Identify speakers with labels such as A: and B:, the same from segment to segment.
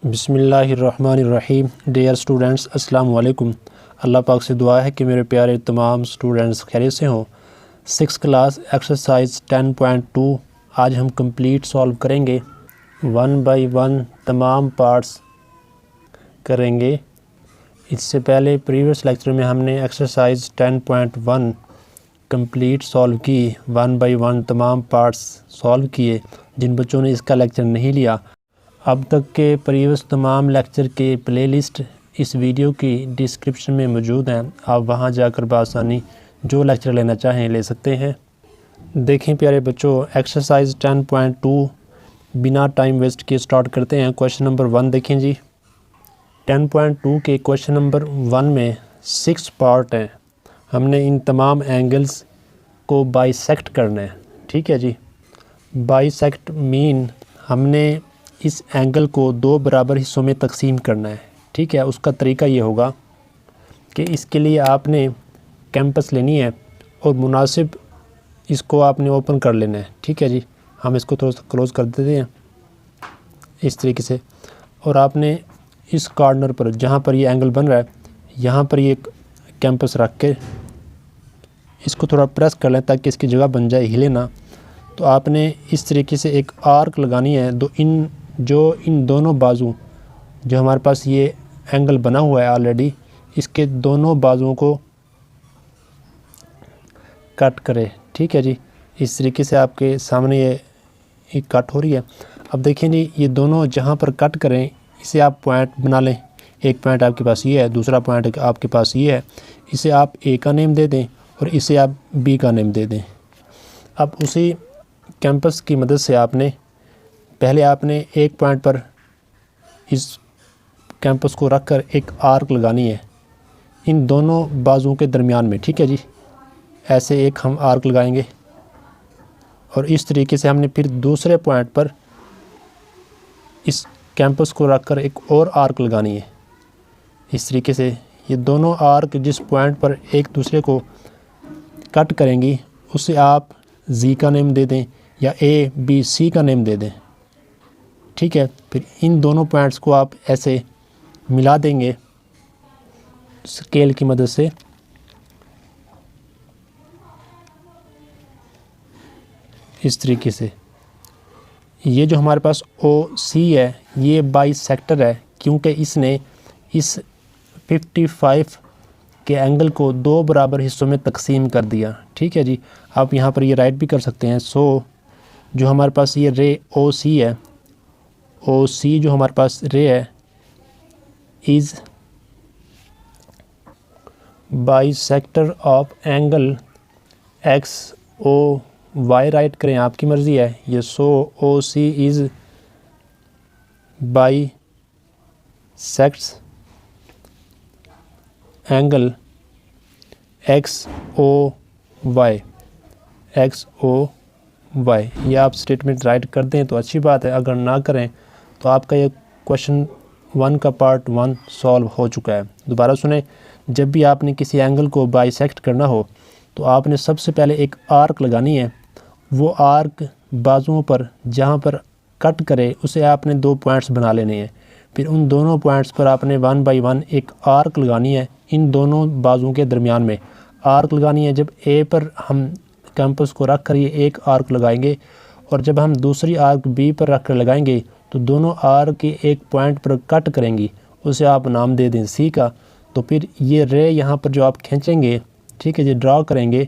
A: बिस्मिल्लाहिर्रहमानिर्रहीम। Dear students, अस्सलाम वालेकुम। अल्लाह पाक से दुआ है कि मेरे प्यारे तमाम स्टूडेंट्स खैरियत से हों। 6th क्लास एक्सरसाइज 10.2 आज हम कंप्लीट सॉल्व करेंगे। 1 बाय 1 तमाम पार्ट्स करेंगे। इससे पहले प्रीवियस लेक्चर में हमने एक्सरसाइज 10.1 कंप्लीट सॉल्व की। 1 बाय 1 तमाम पार्ट्स सॉल्व किए। जिन बच्चों ने इसका लेक्चर नहीं लिया, अब तक के प्रीवियस तमाम लेक्चर के प्लेलिस्ट इस वीडियो की डिस्क्रिप्शन में मौजूद हैं। आप वहां जाकर बआसानी जो लेक्चर लेना चाहें ले सकते हैं। देखें प्यारे बच्चों, एक्सरसाइज 10.2 बिना टाइम वेस्ट किए स्टार्ट करते हैं। क्वेश्चन नंबर 1 देखें जी। 10.2 के क्वेश्चन नंबर 1 में 6 पार्ट हैं। हमने इन तमाम एंगल्स को बाइसेक्ट करना है। ठीक है जी। बाइसेक्ट मीन हमने इस एंगल को 2 बराबर हिस्सों में तकसीम करना है। ठीक है। उसका तरीका ये होगा कि इसके लिए आपने कैंपस लेनी है और मुनासिब इसको आपने ओपन कर लेना है। ठीक है जी। हम इसको थोड़ा सा क्लोज़ कर देते हैं इस तरीके से, और आपने इस कॉर्नर पर जहाँ पर ये एंगल बन रहा है, यहाँ पर ये कैंपस रख के इसको थोड़ा प्रेस कर लें ताकि इसकी जगह बन जाए, हिले ना। तो आपने इस तरीके से एक आर्क लगानी है। इन दोनों बाजू जो हमारे पास ये एंगल बना हुआ है ऑलरेडी, इसके दोनों बाजुओं को कट करें। ठीक है जी। इस तरीके से आपके सामने ये कट हो रही है। अब देखें जी, ये दोनों जहाँ पर कट करें इसे आप पॉइंट बना लें। एक पॉइंट आपके पास ये है, दूसरा पॉइंट आपके पास ये है। इसे आप ए का नेम दे दें और इसे आप बी का नेम दे दें। अब उसी कैंपस की मदद से पहले आपने एक पॉइंट पर इस कैंपस को रखकर एक आर्क लगानी है इन दोनों बाजुओं के दरमियान में। ठीक है जी। ऐसे एक हम आर्क लगाएंगे और इस तरीके से हमने फिर दूसरे पॉइंट पर इस कैंपस को रखकर एक और आर्क लगानी है। इस तरीके से ये दोनों आर्क जिस पॉइंट पर एक दूसरे को कट करेंगी उसे आप जी का नेम दे दें या ए बी सी का नेम दे दें। ठीक है। फिर इन दोनों पॉइंट्स को आप ऐसे मिला देंगे स्केल की मदद से। इस तरीके से ये जो हमारे पास ओ सी है ये बाइसेक्टर है, क्योंकि इसने इस 55 के एंगल को 2 बराबर हिस्सों में तकसीम कर दिया। ठीक है जी। आप यहाँ पर ये राइट भी कर सकते हैं। सो जो हमारे पास ये रे ओ सी है, ओ सी जो हमारे पास रे है is bisector of angle x O Y. Write करें, आपकी मर्ज़ी है ये। So O C is bisects angle x O Y. X O Y ये आप स्टेटमेंट राइट कर दें तो अच्छी बात है। अगर ना करें तो आपका ये क्वेश्चन 1 का पार्ट 1 सॉल्व हो चुका है। दोबारा सुने, जब भी आपने किसी एंगल को बाइसेक्ट करना हो तो आपने सबसे पहले एक आर्क लगानी है। वो आर्क बाजुओं पर जहाँ पर कट करे उसे आपने 2 पॉइंट्स बना लेने हैं। फिर उन दोनों पॉइंट्स पर आपने 1 बाय 1 एक आर्क लगानी है। इन दोनों बाजुओं के दरमियान में आर्क लगानी है। जब ए पर हम कैंपस को रख कर ये एक आर्क लगाएंगे और जब हम दूसरी आर्क बी पर रख कर लगाएंगे तो दोनों आर्क के एक पॉइंट पर कट करेंगी, उसे आप नाम दे दें सी का। तो फिर ये रे यहाँ पर जो आप खींचेंगे, ठीक है जी, ड्रा करेंगे,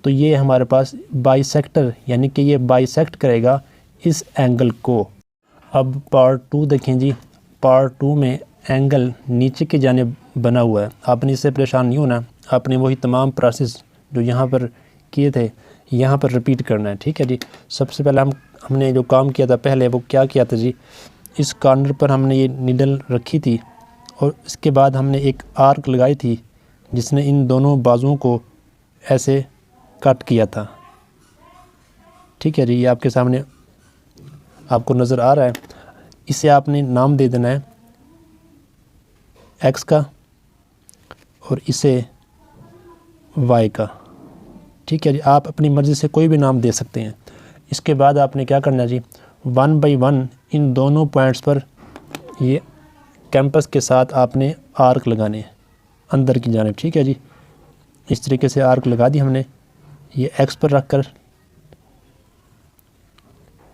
A: तो ये हमारे पास बाइसेक्टर यानी कि ये बाइसेक्ट करेगा इस एंगल को। अब पार्ट 2 देखें जी। पार्ट 2 में एंगल नीचे की जानिब बना हुआ है। आपने इससे परेशान नहीं होना। आपने वही तमाम प्रोसेस जो यहाँ पर किए थे यहाँ पर रिपीट करना है। ठीक है जी। सबसे पहले हमने जो काम किया था पहले वो क्या किया था जी, इस कॉर्नर पर हमने ये नीडल रखी थी और इसके बाद हमने एक आर्क लगाई थी जिसने इन दोनों बाजुओं को ऐसे कट किया था। ठीक है जी। ये आपके सामने आपको नज़र आ रहा है। इसे आपने नाम दे देना है एक्स का और इसे वाई का। ठीक है जी। आप अपनी मर्ज़ी से कोई भी नाम दे सकते हैं। इसके बाद आपने क्या करना है जी, 1 बाय 1 इन दोनों पॉइंट्स पर ये कैंपस के साथ आपने आर्क लगाने अंदर की जानिब, ठीक है जी। इस तरीके से आर्क लगा दी हमने, ये एक्स पर रख कर,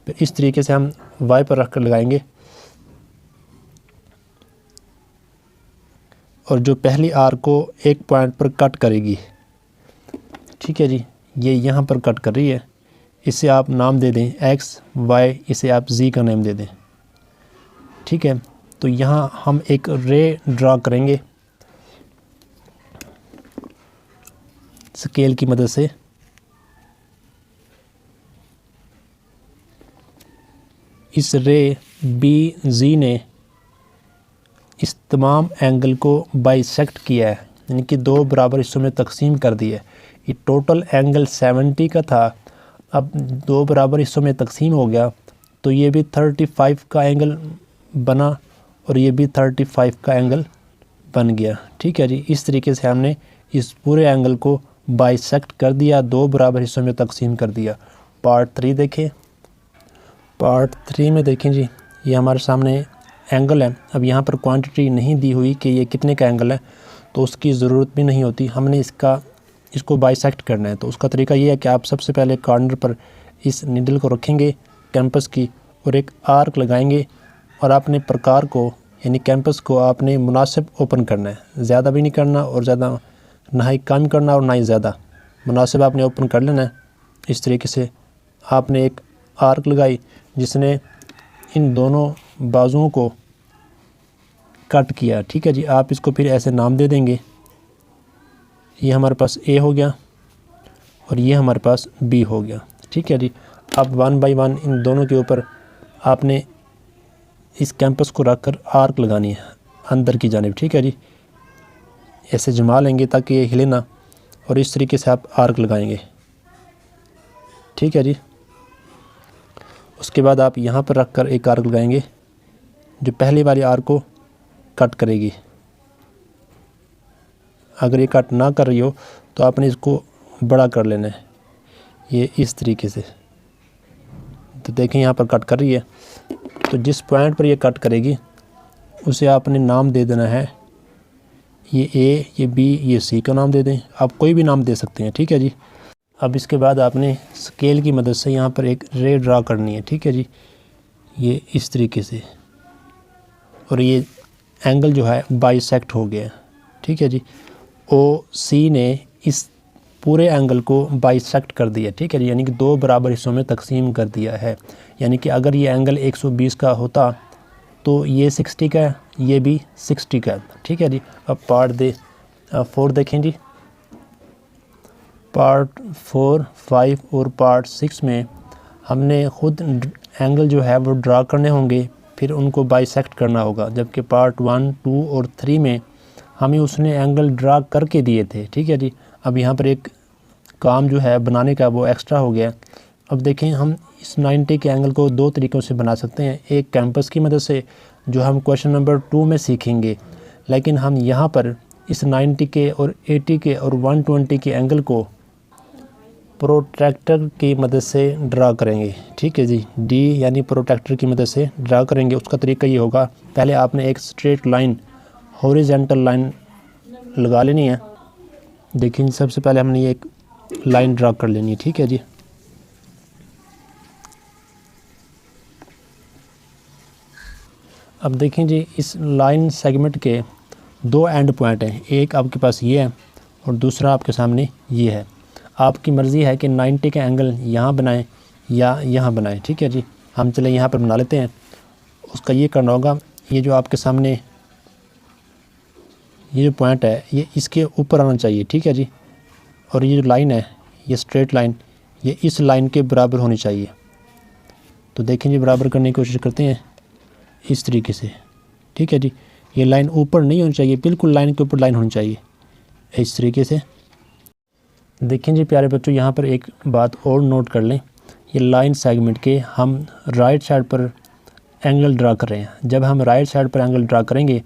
A: फिर इस तरीके से हम वाई पर रख कर लगाएंगे, और जो पहली आर्क को एक पॉइंट पर कट करेगी, ठीक है जी, ये यहाँ पर कट कर रही है, इसे आप नाम दे दें एक्स वाई, इसे आप जी का नाम दे दें, ठीक है। तो यहाँ हम एक रे ड्रा करेंगे स्केल की मदद से। इस रे बी जी ने इस तमाम एंगल को बाइसेक्ट किया है, यानी कि दो बराबर हिस्सों में तकसीम कर दिया है। ये टोटल एंगल 70 का था, अब दो बराबर हिस्सों में तकसीम हो गया, तो ये भी 35 का एंगल बना और ये भी 35 का एंगल बन गया, ठीक है जी। इस तरीके से हमने इस पूरे एंगल को बाइसेक्ट कर दिया, दो बराबर हिस्सों में तकसीम कर दिया। पार्ट 3 देखें। पार्ट 3 में देखें जी, ये हमारे सामने एंगल है। अब यहाँ पर क्वांटिटी नहीं दी हुई कि ये कितने का एंगल है, तो उसकी ज़रूरत भी नहीं होती, हमने इसको बाइसेक्ट करना है। तो उसका तरीका ये है कि आप सबसे पहले कॉर्नर पर इस नीडल को रखेंगे कैंपस की, और एक आर्क लगाएंगे, और अपने प्रकार को यानी कैंपस को आपने मुनासिब ओपन करना है, ज़्यादा भी नहीं करना और ज़्यादा ना ही कम करना और ना ही ज़्यादा, मुनासिब आपने ओपन कर लेना है। इस तरीके से आपने एक आर्क लगाई जिसने इन दोनों बाजुओं को कट किया, ठीक है जी। आप इसको फिर ऐसे नाम दे देंगे, ये हमारे पास ए हो गया और ये हमारे पास बी हो गया, ठीक है जी। अब 1 बाई 1 इन दोनों के ऊपर आपने इस कैंपस को रख कर आर्क लगानी है अंदर की जानिब, ठीक है जी। ऐसे जमा लेंगे ताकि ये हिले ना, और इस तरीके से आप आर्क लगाएंगे, ठीक है जी। उसके बाद आप यहाँ पर रख कर एक आर्क लगाएंगे जो पहली वाली आर्क को कट करेगी। अगर ये कट ना कर रही हो तो आपने इसको बड़ा कर लेना है, ये इस तरीके से। तो देखें यहाँ पर कट कर रही है, तो जिस पॉइंट पर ये कट करेगी उसे आपने नाम दे देना है, ये ए, ये बी, ये सी का नाम दे दें, आप कोई भी नाम दे सकते हैं, ठीक है जी। अब इसके बाद आपने स्केल की मदद से यहाँ पर एक रे ड्रा करनी है, ठीक है जी, ये इस तरीके से, और ये एंगल जो है बाइसेक्ट हो गया, ठीक है जी। ओ सी ने इस पूरे एंगल को बाइसेक्ट कर दिया, ठीक है जी, यानी कि दो बराबर हिस्सों में तकसीम कर दिया है। यानी कि अगर ये एंगल 120 का होता तो ये 60 का है, ये भी 60 का है, ठीक है जी। अब पार्ट 4 देखें जी। पार्ट 4, 5 और पार्ट 6 में हमने ख़ुद एंगल जो है वो ड्रा करने होंगे, फिर उनको बाइसेक्ट करना होगा। जबकि पार्ट 1, 2 और 3 में हमें उसने एंगल ड्रा करके दिए थे, ठीक है जी। अब यहाँ पर एक काम जो है बनाने का वो एक्स्ट्रा हो गया। अब देखें, हम इस 90 के एंगल को दो तरीक़ों से बना सकते हैं। एक कैंपस की मदद से, जो हम क्वेश्चन नंबर 2 में सीखेंगे, लेकिन हम यहाँ पर इस 90 के और 80 के और 120 के एंगल को प्रोट्रैक्टर की मदद से ड्रा करेंगे, ठीक है जी। डी यानी प्रोट्रैक्टर की मदद से ड्रा करेंगे। उसका तरीका ये होगा, पहले आपने एक स्ट्रेट लाइन, हॉरिजॉन्टल लाइन लगा लेनी है। देखिए, सबसे पहले हमने ये एक लाइन ड्रा कर लेनी है, ठीक है जी। अब देखें जी, इस लाइन सेगमेंट के दो एंड पॉइंट हैं, एक आपके पास ये है और दूसरा आपके सामने ये है। आपकी मर्ज़ी है कि 90 का एंगल यहाँ बनाएं या यहाँ बनाएं, ठीक है जी। हम चले यहाँ पर बना लेते हैं। उसका ये करना होगा, ये जो आपके सामने ये जो पॉइंट है ये इसके ऊपर आना चाहिए, ठीक है जी। और ये जो लाइन है, ये स्ट्रेट लाइन, ये इस लाइन के बराबर होनी चाहिए। तो देखें जी, बराबर करने की कोशिश करते हैं इस तरीके से, ठीक है जी। ये लाइन ऊपर नहीं होनी चाहिए, बिल्कुल लाइन के ऊपर लाइन होनी चाहिए, इस तरीके से। देखें जी प्यारे बच्चों, यहाँ पर एक बात और नोट कर लें, ये लाइन सेगमेंट के हम राइट साइड पर एंगल ड्रा कर रहे हैं। जब हम राइट साइड पर एंगल ड्रा करेंगे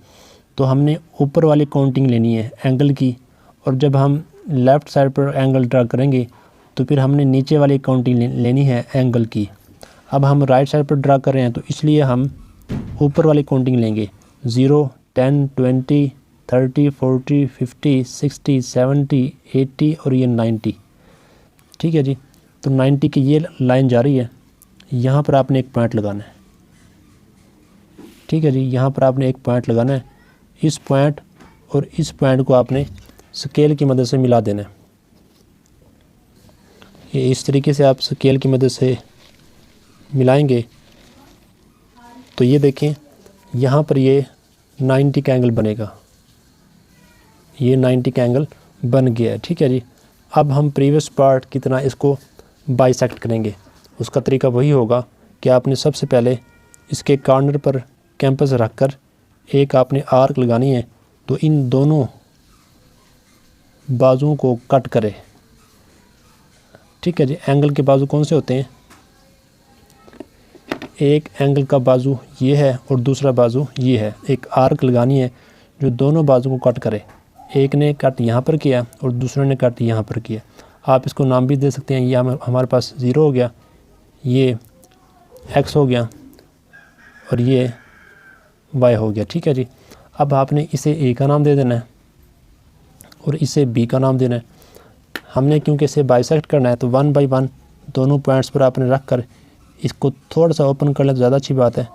A: तो हमने ऊपर वाली काउंटिंग लेनी है एंगल की, और जब हम लेफ़्ट साइड पर एंगल ड्रा करेंगे तो फिर हमने नीचे वाली काउंटिंग लेनी है एंगल की। अब हम राइट साइड पर ड्रा कर रहे हैं तो इसलिए हम ऊपर वाली काउंटिंग लेंगे, 0, 10, 20, 30, 40, 50, 60, 70, 80 और ये 90। ठीक है जी, तो 90 की ये लाइन जा रही है, यहाँ पर आपने एक पॉइंट लगाना है। ठीक है जी, यहाँ पर आपने एक पॉइंट लगाना है। इस पॉइंट और इस पॉइंट को आपने स्केल की मदद से मिला देना है। ये इस तरीके से आप स्केल की मदद से मिलाएंगे तो ये देखें यहाँ पर ये 90 का एंगल बनेगा, ये 90 का एंगल बन गया है। ठीक है जी, अब हम प्रीवियस पार्ट की तरह इसको बाइसेक्ट करेंगे। उसका तरीका वही होगा कि आपने सबसे पहले इसके कॉर्नर पर कैंपस रखकर एक आपने आर्क लगानी है, तो इन दोनों बाजुओं को कट करें। ठीक है जी, एंगल के बाजू कौन से होते हैं? एक एंगल का बाजू ये है और दूसरा बाजू ये है। एक आर्क लगानी है जो दोनों बाजू को कट करे। एक ने कट यहाँ पर किया और दूसरे ने कट यहाँ पर किया। आप इसको नाम भी दे सकते हैं। ये हमारे पास 0 हो गया, ये x हो गया और ये y हो गया। ठीक है जी, अब आपने इसे a का नाम दे देना है और इसे b का नाम देना है। हमने क्योंकि इसे बाइसेक्ट करना है तो 1 बाई 1 दोनों पॉइंट्स पर आपने रख कर इसको थोड़ा सा ओपन कर लें तो ज़्यादा अच्छी बात है।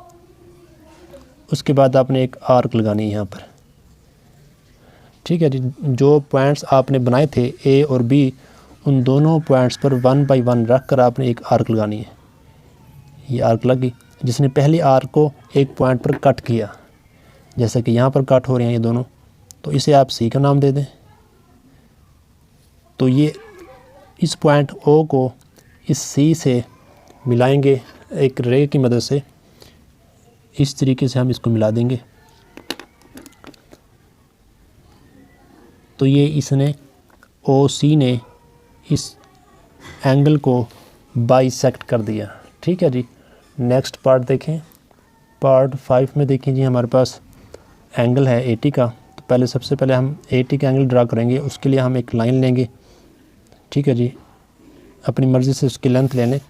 A: उसके बाद आपने एक आर्क लगानी है यहाँ पर। ठीक है जी, जो पॉइंट्स आपने बनाए थे ए और बी, उन दोनों पॉइंट्स पर 1 बाई 1 रख कर आपने एक आर्क लगानी है। ये आर्क लगी, जिसने पहली आर्क को एक पॉइंट पर कट किया, जैसे कि यहाँ पर कट हो रहे हैं ये दोनों, तो इसे आप सी का नाम दे दें। तो ये इस पॉइंट ओ को इस सी से मिलाएंगे एक रे की मदद से। इस तरीके से हम इसको मिला देंगे तो ये इसने ओ सी ने इस एंगल को बाइसेक्ट कर दिया। ठीक है जी, नेक्स्ट पार्ट देखें। पार्ट 5 में देखें जी, हमारे पास एंगल है 80 का। तो पहले सबसे पहले हम 80 का एंगल ड्रा करेंगे। उसके लिए हम एक लाइन लेंगे। ठीक है जी, अपनी मर्ज़ी से उसकी लेंथ ले लें।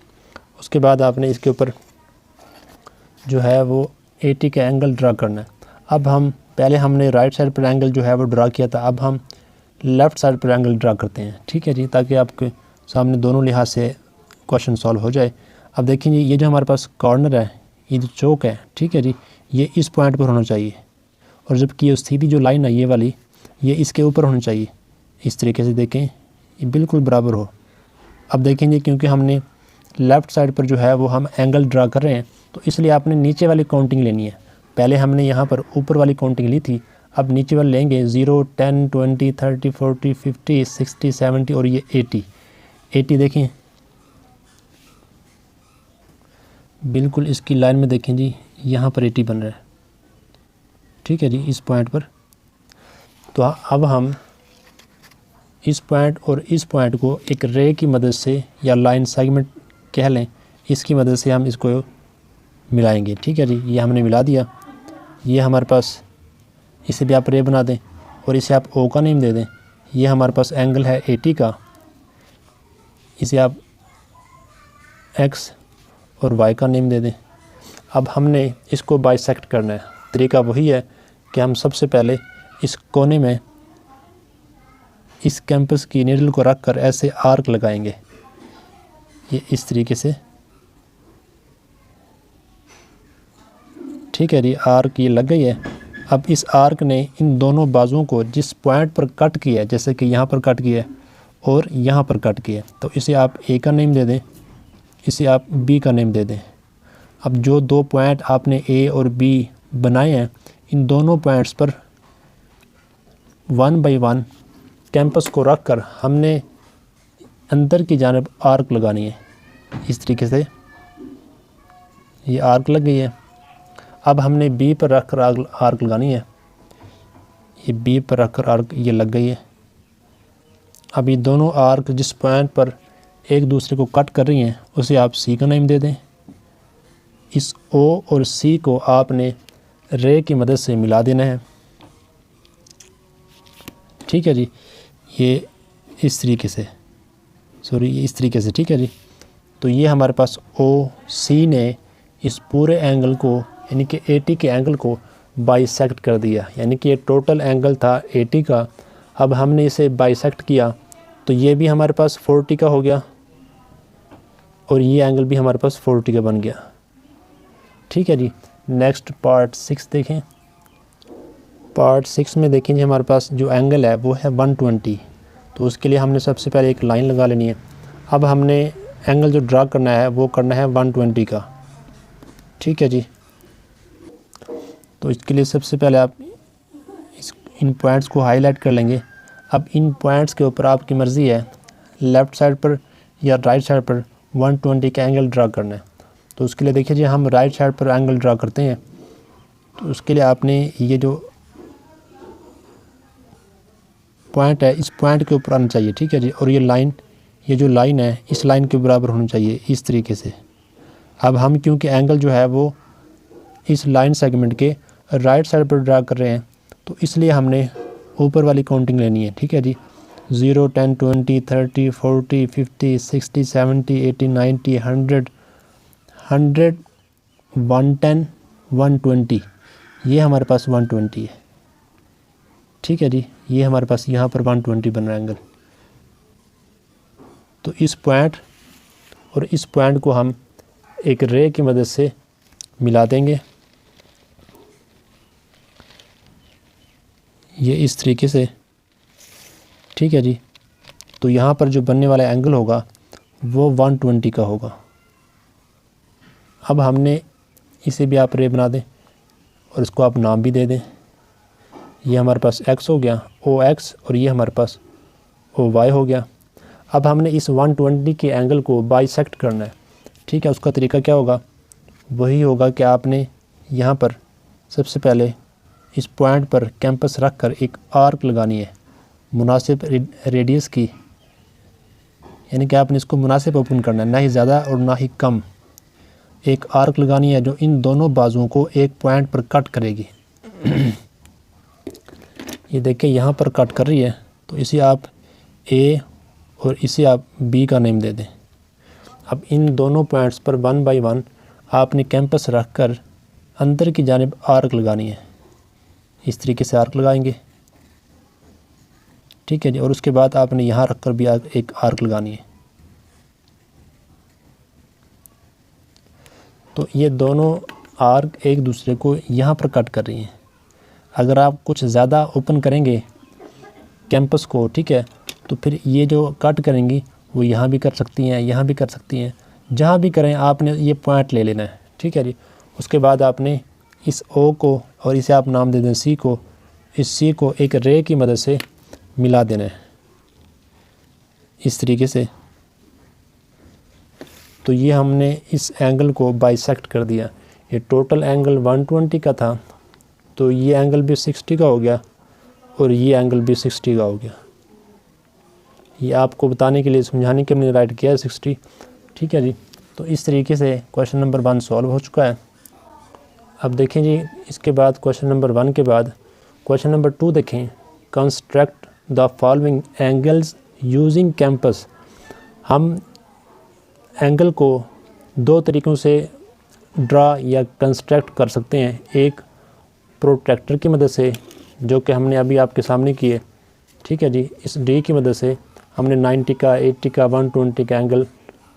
A: उसके बाद आपने इसके ऊपर जो है वो 80 का एंगल ड्रा करना है। अब हम पहले हमने राइट साइड पर एंगल जो है वो ड्रा किया था, अब हम लेफ़्ट साइड पर एंगल ड्रा करते हैं। ठीक है जी, ताकि आपके सामने दोनों लिहाज से क्वेश्चन सॉल्व हो जाए। अब देखें जी, ये जो हमारे पास कॉर्नर है, ये जो चौक है, ठीक है जी, ये इस पॉइंट पर होना चाहिए और जबकि ये सीधी जो लाइन है ये वाली, ये इसके ऊपर होनी चाहिए। इस तरीके से देखें, ये बिल्कुल बराबर हो। अब देखेंगे क्योंकि हमने लेफ़्ट साइड पर जो है वो हम एंगल ड्रा कर रहे हैं, तो इसलिए आपने नीचे वाली काउंटिंग लेनी है। पहले हमने यहाँ पर ऊपर वाली काउंटिंग ली थी, अब नीचे वाले लेंगे। 0, 10, 20, 30, 40, 50, 60, 70 और ये 80 देखें, बिल्कुल इसकी लाइन में देखें जी, यहाँ पर 80 बन रहा है। ठीक है जी, इस पॉइंट पर। तो अब हम इस पॉइंट और इस पॉइंट को एक रे की मदद से या लाइन सेगमेंट कह लें, इसकी मदद से हम इसको मिलाएंगे। ठीक है जी, ये हमने मिला दिया। ये हमारे पास, इसे भी आप रे बना दें और इसे आप ओ का नेम दे दें। ये हमारे पास एंगल है 80 का, इसे आप एक्स और वाई का नेम दे दें। अब हमने इसको बाइसेक्ट करना है। तरीका वही है कि हम सबसे पहले इस कोने में इस कैंपस की नीडल को रख कर ऐसे आर्क लगाएंगे, ये इस तरीके से। ठीक है जी, आर्क ये लग गई है। अब इस आर्क ने इन दोनों बाजुओं को जिस पॉइंट पर कट किया है, जैसे कि यहाँ पर कट किया है और यहाँ पर कट किया है, तो इसे आप ए का नेम दे दें, इसे आप बी का नेम दे दें। अब जो दो पॉइंट आपने ए और बी बनाए हैं, इन दोनों पॉइंट्स पर 1 बाई 1 कैंपस को रख कर हमने अंदर की जानिब आर्क लगानी है। इस तरीके से ये आर्क लग गई है। अब हमने बी पर रख कर आर्क लगानी है। ये बी पर रख कर आर्क ये लग गई है। अब ये दोनों आर्क जिस पॉइंट पर एक दूसरे को कट कर रही हैं, उसे आप सी का नेम दे दें। इस ओ और सी को आपने रे की मदद से मिला देना है। ठीक है जी, ये इस तरीके से, ये इस तरीके से। ठीक है जी, तो ये हमारे पास ओ सी ने इस पूरे एंगल को, यानी कि 80 के एंगल को बाइसेक्ट कर दिया, यानी कि ये टोटल एंगल था 80 का, अब हमने इसे बाइसेक्ट किया तो ये भी हमारे पास 40 का हो गया और ये एंगल भी हमारे पास 40 का बन गया। ठीक है जी। नेक्स्ट पार्ट 6 देखें। पार्ट 6 में देखें जी हमारे पास जो एंगल है वो है 120, तो उसके लिए हमने सबसे पहले एक लाइन लगा लेनी है। अब हमने एंगल जो ड्रा करना है वो करना है 120 का। ठीक है जी। तो इसके लिए सबसे पहले आप इन पॉइंट्स को हाईलाइट कर लेंगे। अब इन पॉइंट्स के ऊपर आपकी मर्ज़ी है लेफ़्ट साइड पर या राइट साइड पर 120 का एंगल ड्रा करना है। तो उसके लिए देखिए जी हम राइट साइड पर एंगल ड्रा करते हैं, तो उसके लिए आपने ये जो पॉइंट है इस पॉइंट के ऊपर आना चाहिए। ठीक है जी। और ये जो लाइन है इस लाइन के बराबर होनी चाहिए इस तरीके से। अब हम क्योंकि एंगल जो है वो इस लाइन सेगमेंट के राइट साइड पर ड्रा कर रहे हैं, तो इसलिए हमने ऊपर वाली काउंटिंग लेनी है। ठीक है जी। 0, 10, 20, 30, 40, 50, 60, 70, 80, 90, 100, 110, 120, ये हमारे पास 120 है। ठीक है जी। ये हमारे पास यहाँ पर 120 बन रहा है एंगल। तो इस पॉइंट और इस पॉइंट को हम एक रे की मदद से मिला देंगे, ये इस तरीके से। ठीक है जी। तो यहाँ पर जो बनने वाला एंगल होगा वो 120 का होगा। अब हमने इसे भी आप रे बना दें और इसको आप नाम भी दे दें। ये हमारे पास x हो गया OX और ये हमारे पास OY हो गया। अब हमने इस 120 के एंगल को बाइसेक्ट करना है। ठीक है। उसका तरीका क्या होगा? वही होगा कि आपने यहाँ पर सबसे पहले इस पॉइंट पर कैंपस रख कर एक आर्क लगानी है मुनासिब रेडियस की, यानी कि आपने इसको मुनासिब ओपन करना है, ना ही ज़्यादा और ना ही कम। एक आर्क लगानी है जो इन दोनों बाजुओं को एक पॉइंट पर कट करेगी। ये देखिए यहाँ पर कट कर रही है, तो इसे आप A और इसे आप B का नेम दे दें। अब इन दोनों पॉइंट्स पर 1 बाई 1 आपने कैंपस रख कर अंदर की जानिब आर्क लगानी है। इस तरीके से आर्क लगाएंगे। ठीक है जी। और उसके बाद आपने यहाँ रख कर भी एक आर्क लगानी है। तो ये दोनों आर्क एक दूसरे को यहाँ पर कट कर रही हैं। अगर आप कुछ ज़्यादा ओपन करेंगे कैंपस को, ठीक है, तो फिर ये जो कट करेंगी वो यहाँ भी कर सकती हैं, यहाँ भी कर सकती हैं, जहाँ भी करें आपने ये पॉइंट ले लेना है। ठीक है जी। उसके बाद आपने इस O को और इसे आप नाम दे दें C को, इस C को एक रे की मदद से मिला देना है इस तरीके से। तो ये हमने इस एंगल को बाइसेक्ट कर दिया। ये टोटल एंगल 120 का था, तो ये एंगल भी 60 का हो गया और ये एंगल भी 60 का हो गया। ये आपको बताने के लिए, समझाने के लिए मैंने राइट किया है 60। ठीक है जी। तो इस तरीके से क्वेश्चन नंबर 1 सॉल्व हो चुका है। अब देखें जी इसके बाद क्वेश्चन नंबर 1 के बाद क्वेश्चन नंबर 2 देखें। Construct the following angles using campus. हम एंगल को दो तरीक़ों से ड्रा या कंस्ट्रक्ट कर सकते हैं। एक प्रोट्रैक्टर की मदद से, जो कि हमने अभी आपके सामने की है। ठीक है जी। इस डी की मदद से हमने 90 का, 80 का, 120 का एंगल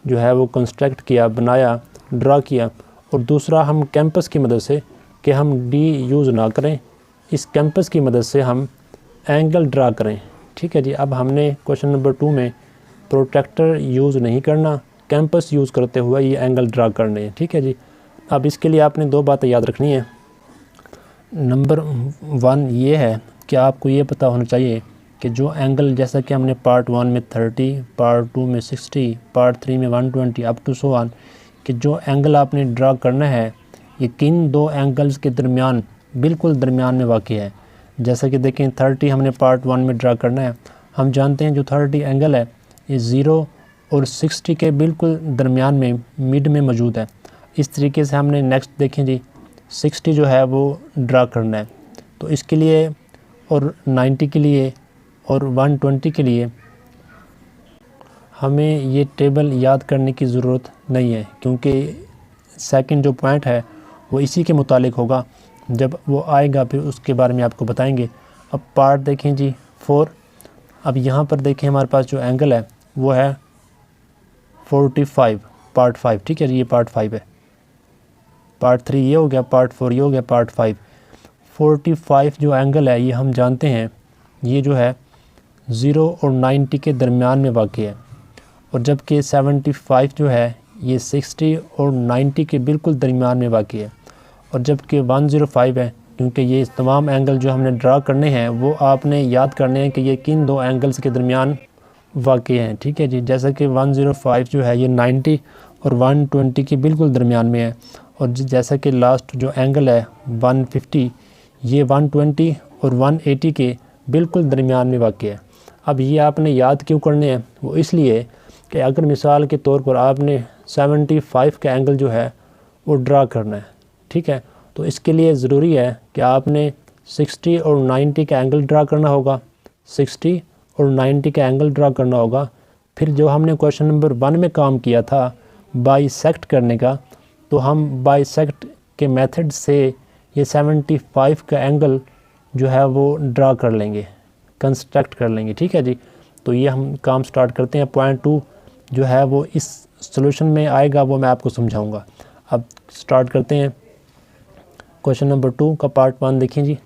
A: जो है वो कंस्ट्रक्ट किया, बनाया, ड्रा किया। और दूसरा हम कैंपस की मदद से, कि हम डी यूज़ ना करें, इस कैंपस की मदद से हम एंगल ड्रा करें। ठीक है जी। अब हमने क्वेश्चन नंबर 2 में प्रोट्रैक्टर यूज़ नहीं करना, कैंपस यूज़ करते हुए ये एंगल ड्रा करने हैं। ठीक है जी। अब इसके लिए आपने दो बातें याद रखनी है। नंबर 1 ये है कि आपको ये पता होना चाहिए कि जो एंगल, जैसा कि हमने पार्ट 1 में 30, पार्ट 2 में 60, पार्ट 3 में 120 अप टू सो ऑन, कि जो एंगल आपने ड्रा करना है ये किन दो एंगल्स के दरमियान, बिल्कुल दरमियान में वाक़ है। जैसा कि देखें 30 हमने पार्ट 1 में ड्रा करना है। हम जानते हैं जो 30 एंगल है ये 0 और 60 के बिल्कुल दरमियान में, मिड में मौजूद है। इस तरीके से हमने नेक्स्ट देखें जी 60 जो है वो ड्रा करना है। तो इसके लिए और 90 के लिए और 120 के लिए हमें ये टेबल याद करने की ज़रूरत नहीं है, क्योंकि सेकंड जो पॉइंट है वो इसी के मुतालिक होगा। जब वो आएगा फिर उसके बारे में आपको बताएंगे। अब पार्ट देखें जी 4। अब यहाँ पर देखें हमारे पास जो एंगल है वो है 45, पार्ट 5, ठीक है जी, ये पार्ट 5 है। पार्ट 3 ये हो गया, पार्ट 4 ये हो गया, पार्ट 5। 45 जो एंगल है ये हम जानते हैं ये जो है 0 और 90 के दरमियान में वाक़ है, और जबकि 75 जो है ये 60 और 90 के बिल्कुल दरमियान में वाक़ है, और जबकि 105 है, क्योंकि ये तमाम एंगल जो हमने ड्रा करने हैं वो आपने याद करने हैं कि ये किन दो एंगल्स के दरमियान वाक़ हैं, ठीक है जी। जैसा कि 105 जो है ये 90 और 120 के बिल्कुल दरमियान में है, और जैसा कि लास्ट जो एंगल है 150 ये 120 और 180 के बिल्कुल दरमियान में वाक़ है। अब ये आपने याद क्यों करने हैं, वो इसलिए कि अगर मिसाल के तौर पर आपने 75 का एंगल जो है वो ड्रा करना है, ठीक है, तो इसके लिए ज़रूरी है कि आपने 60 और 90 का एंगल ड्रा करना होगा, 60 और 90 का एंगल ड्रा करना होगा। फिर जो हमने क्वेश्चन नंबर 1 में काम किया था बाइसेक्ट करने का, तो हम बाइसेक्ट के मेथड से ये 75 का एंगल जो है वो ड्रा कर लेंगे, कंस्ट्रक्ट कर लेंगे, ठीक है जी। तो ये हम काम स्टार्ट करते हैं। पॉइंट 2 जो है वो इस सॉल्यूशन में आएगा, वो मैं आपको समझाऊंगा। अब स्टार्ट करते हैं। क्वेश्चन नंबर 2 का पार्ट 1 देखें जी।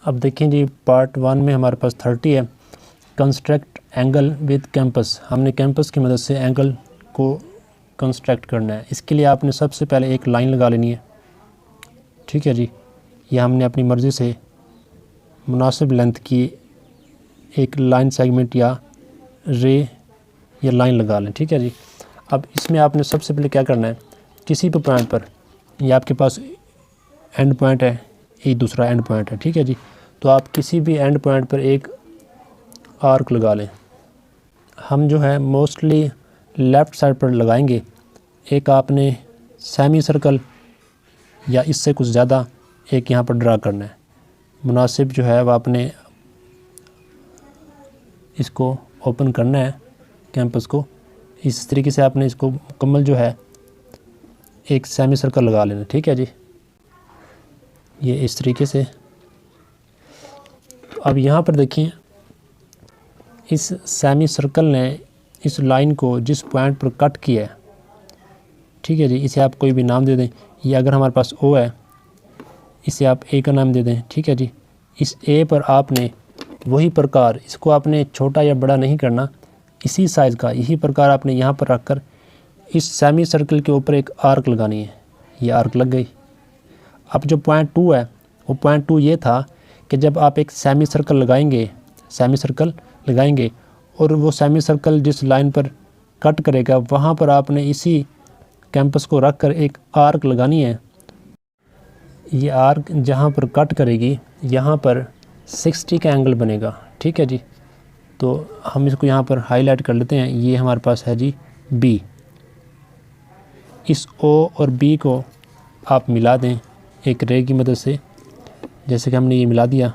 A: अब देखें जी, पार्ट 1 में हमारे पास 30 है। कंस्ट्रक्ट एंगल विद कैंपस, हमने कैंपस की मदद से एंगल को कंस्ट्रक्ट करना है। इसके लिए आपने सबसे पहले एक लाइन लगा लेनी है, ठीक है जी। ये हमने अपनी मर्ज़ी से मुनासिब लेंथ की एक लाइन सेगमेंट या रे या लाइन लगा लें, ठीक है जी। अब इसमें आपने सबसे पहले क्या करना है, किसी भी पॉइंट पर, ये आपके पास एंड पॉइंट है, ये दूसरा एंड पॉइंट है, ठीक है जी। तो आप किसी भी एंड पॉइंट पर एक आर्क लगा लें। हम जो है मोस्टली लेफ़्ट साइड पर लगाएंगे। एक आपने सेमी सर्कल या इससे कुछ ज़्यादा एक यहाँ पर ड्रा करना है। मुनासिब जो है वो आपने इसको ओपन करना है कैंपस को। इस तरीके से आपने इसको मुकम्मल जो है एक सेमी सर्कल लगा लेना, ठीक है जी, ये इस तरीके से। तो अब यहाँ पर देखिए, इस सेमी सर्कल ने इस लाइन को जिस पॉइंट पर कट किया है, ठीक है जी, इसे आप कोई भी नाम दे दें। ये अगर हमारे पास ओ है, इसे आप ए का नाम दे दें, ठीक है जी। इस ए पर आपने वही प्रकार, इसको आपने छोटा या बड़ा नहीं करना, इसी साइज़ का यही प्रकार आपने यहाँ पर रखकर इस सेमी सर्कल के ऊपर एक आर्क लगानी है। ये आर्क लग गई। अब जो पॉइंट 2 है, वो पॉइंट 2 ये था कि जब आप एक सेमी सर्कल लगाएंगे और वो सेमी सर्कल जिस लाइन पर कट करेगा वहाँ पर आपने इसी कैंपस को रख कर एक आर्क लगानी है। ये आर्क जहाँ पर कट करेगी यहाँ पर 60 का एंगल बनेगा, ठीक है जी। तो हम इसको यहाँ पर हाईलाइट कर लेते हैं। ये हमारे पास है जी बी। इस ओ और बी को आप मिला दें एक रे की मदद से, जैसे कि हमने ये मिला दिया,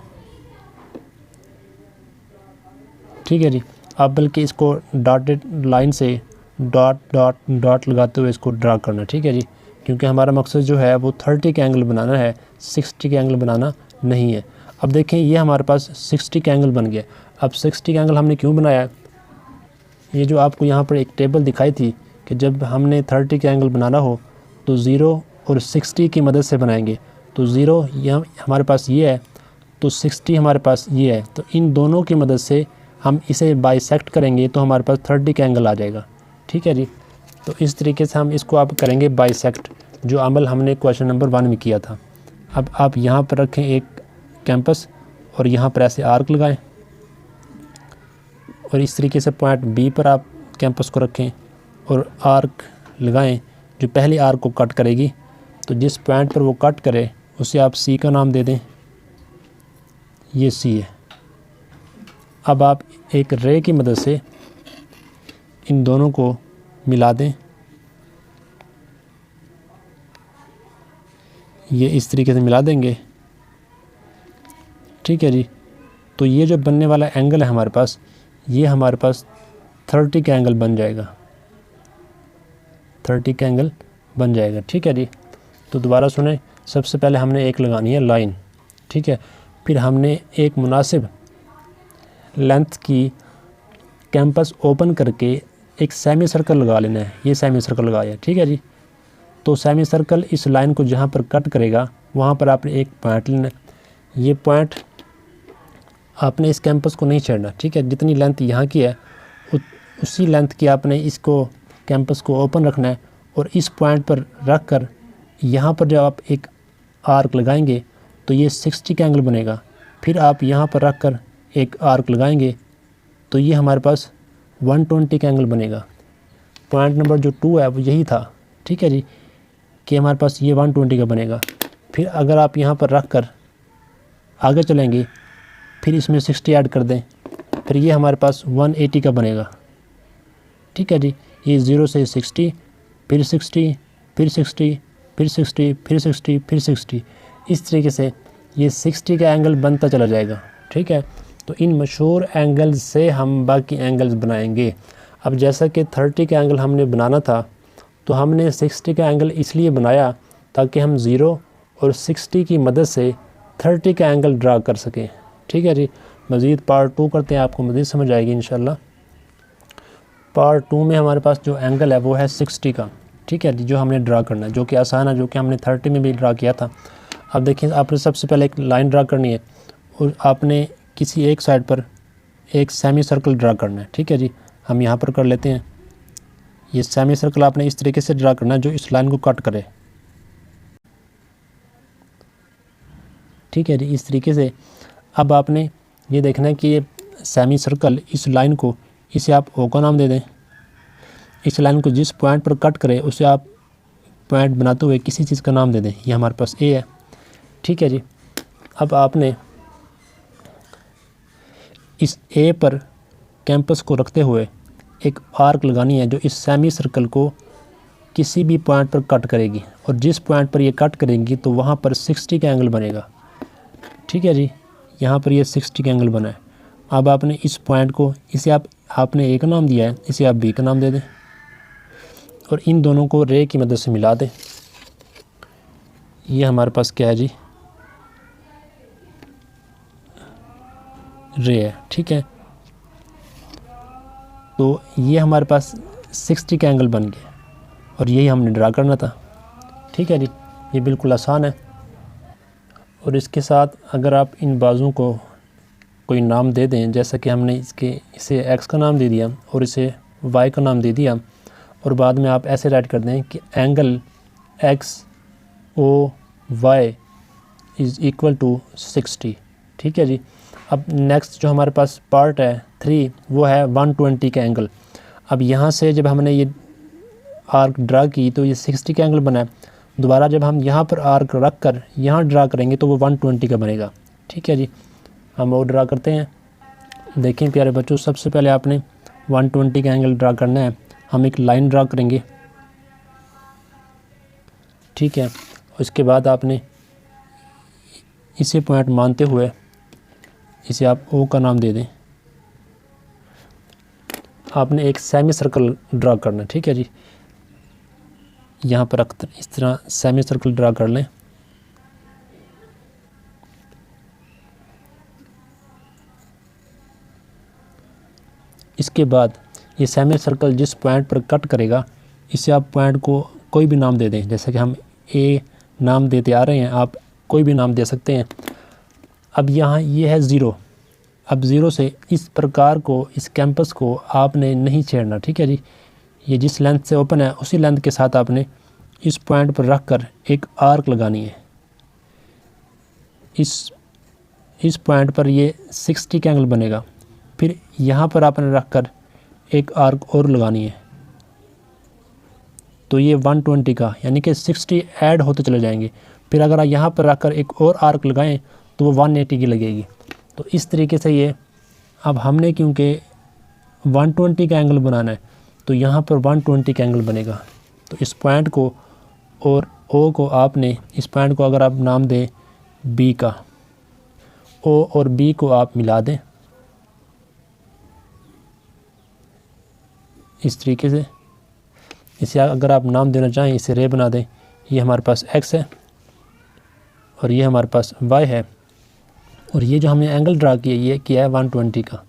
A: ठीक है जी। आप बल्कि इसको डॉटेड लाइन से डॉट लगाते हुए इसको ड्रा करना, ठीक है जी, क्योंकि हमारा मकसद जो है वो 30 का एंगल बनाना है, 60 का एंगल बनाना नहीं है। अब देखें, ये हमारे पास 60 का एंगल बन गया। अब 60 का एंगल हमने क्यों बनाया, ये जो आपको यहाँ पर एक टेबल दिखाई थी कि जब हमने 30 का एंगल बनाना हो तो 0 और 60 की मदद से बनाएंगे। तो 0 यहाँ हमारे पास ये है, तो 60 हमारे पास ये है, तो इन दोनों की मदद से हम इसे बाइसेक्ट करेंगे तो हमारे पास 30 का एंगल आ जाएगा, ठीक है जी। तो इस तरीके से हम इसको आप करेंगे बाइसेक्ट, जो अमल हमने क्वेश्चन नंबर 1 में किया था। अब आप यहाँ पर रखें एक कैंपस और यहाँ पर ऐसे आर्क लगाएं, और इस तरीके से पॉइंट बी पर आप कैंपस को रखें और आर्क लगाएं जो पहली आर्क को कट करेगी। तो जिस पॉइंट पर वो कट करे उसे आप सी का नाम दे दें, ये सी है। अब आप एक रे की मदद से इन दोनों को मिला दें, ये इस तरीके से मिला देंगे, ठीक है जी। तो ये जो बनने वाला एंगल है हमारे पास, ये हमारे पास 30 का एंगल बन जाएगा, 30 का एंगल बन जाएगा, ठीक है जी। तो दोबारा सुने, सबसे पहले हमने एक लगानी है लाइन, ठीक है। फिर हमने एक मुनासिब लेंथ की कैंपस ओपन करके एक सेमी सर्कल लगा लेना है। ये सेमी सर्कल लगाया, ठीक है जी। तो सेमी सर्कल इस लाइन को जहाँ पर कट करेगा वहाँ पर आपने एक पॉइंट लेना है। ये पॉइंट आपने इस कैंपस को नहीं छेड़ना, ठीक है। जितनी लेंथ यहाँ की है उसी लेंथ की आपने इसको कैंपस को ओपन रखना है और इस पॉइंट पर रख कर यहाँ पर जब आप एक आर्क लगाएंगे तो ये 60 का एंगल बनेगा। फिर आप यहाँ पर रख कर एक आर्क लगाएंगे तो ये हमारे पास 120 का एंगल बनेगा। पॉइंट नंबर जो 2 है वो यही था, ठीक है जी, कि हमारे पास ये 120 का बनेगा। फिर अगर आप यहाँ पर रख कर आगे चलेंगे फिर इसमें 60 ऐड कर दें, फिर ये हमारे पास 180 का बनेगा, ठीक है जी। ये 0 से 60, फिर 60, फिर 60, फिर 60, फिर 60, फिर 60, इस तरीके से ये 60 का एंगल बनता चला जाएगा, ठीक है। तो इन मशहूर एंगल्स से हम बाकी एंगल्स बनाएंगे। अब जैसा कि 30 का एंगल हमने बनाना था तो हमने 60 का एंगल इसलिए बनाया ताकि हम 0 और 60 की मदद से 30 का एंगल ड्रा कर सकें, ठीक है जी। मज़ीद पार्ट 2 करते हैं, आपको मज़ीद समझ आएगी इंशाल्लाह। पार्ट 2 में हमारे पास जो एंगल है वो है 60 का, ठीक है जी, जो हमने ड्रा करना है, जो कि आसान है, जो कि हमने 30 में भी ड्रा किया था। अब देखिए, आपने सबसे पहले एक लाइन ड्रा करनी है और आपने किसी एक साइड पर एक सेमी सर्कल ड्रा करना है, ठीक है जी। हम यहाँ पर कर लेते हैं। ये सेमी सर्कल आपने इस तरीके से ड्रा करना है जो इस लाइन को कट करे, ठीक है जी, इस तरीके से। अब आपने ये देखना है कि ये सेमी सर्कल इस लाइन को, इसे आप ओ का नाम दे दें। इस लाइन को जिस पॉइंट पर कट करे उसे आप पॉइंट बनाते हुए किसी चीज़ का नाम दे दें। ये हमारे पास ए है, ठीक है जी। अब आपने इस ए पर कैंपस को रखते हुए एक आर्क लगानी है जो इस सेमी सर्कल को किसी भी पॉइंट पर कट करेगी, और जिस पॉइंट पर ये कट करेंगी तो वहाँ पर 60 का एंगल बनेगा, ठीक है जी। यहाँ पर ये 60 का एंगल बना है। अब आपने इस पॉइंट को, इसे आपने ए का नाम दिया है, इसे आप बी का नाम दे दें और इन दोनों को रे की मदद से मिला दें। ये हमारे पास क्या है जी, रे है, ठीक है। तो ये हमारे पास 60 का एंगल बन गया और यही हमने ड्रा करना था, ठीक है जी। ये बिल्कुल आसान है। और इसके साथ अगर आप इन बाजुओं को कोई नाम दे दें, जैसा कि हमने इसे एक्स का नाम दे दिया और इसे वाई का नाम दे दिया, और बाद में आप ऐसे राइट कर दें कि angle x O y is equal to 60, ठीक है जी। अब नेक्स्ट जो हमारे पास पार्ट है 3 वो है 120 का एंगल। अब यहाँ से जब हमने ये आर्क ड्रा की तो ये 60 का एंगल बना है। दोबारा जब हम यहाँ पर आर्क रख कर यहाँ ड्रा करेंगे तो वो 120 का बनेगा, ठीक है जी। हम वो ड्रा करते हैं। देखें प्यारे बच्चों, सबसे पहले आपने 120 का एंगल ड्रा करना है। हम एक लाइन ड्रा करेंगे, ठीक है। उसके बाद आपने इसे पॉइंट मानते हुए इसे आप ओ का नाम दे दें। आपने एक सेमी सर्कल ड्रा करना है, ठीक है जी। यहाँ पर इस तरह सेमी सर्कल ड्रा कर लें। इसके बाद ये सेमी सर्कल जिस पॉइंट पर कट करेगा इसे आप पॉइंट को कोई भी नाम दे दें। जैसे कि हम ए नाम देते आ रहे हैं, आप कोई भी नाम दे सकते हैं। अब यहाँ ये है 0। अब 0 से इस प्रकार को, इस कैंपस को आपने नहीं छेड़ना, ठीक है जी। ये जिस लेंथ से ओपन है उसी लेंथ के साथ आपने इस पॉइंट पर रख कर एक आर्क लगानी है। इस पॉइंट पर ये 60 का एंगल बनेगा। फिर यहाँ पर आपने रख कर एक आर्क और लगानी है तो ये 120 का, यानी कि 60 ऐड होते चले जाएंगे। फिर अगर आप यहाँ पर रख कर एक और आर्क लगाएं तो वो 180 की लगेगी। तो इस तरीके से ये, अब हमने क्योंकि 120 का एंगल बनाना है तो यहाँ पर 120 का एंगल बनेगा। तो इस पॉइंट को और ओ को आपने, इस पॉइंट को अगर आप नाम दें बी का, ओ और बी को आप मिला दें इस तरीके से। इसे अगर आप नाम देना चाहें इसे रे बना दें। ये हमारे पास एक्स है और ये हमारे पास y है, और ये जो हमने एंगल ड्रा किया ये किया है 120 का,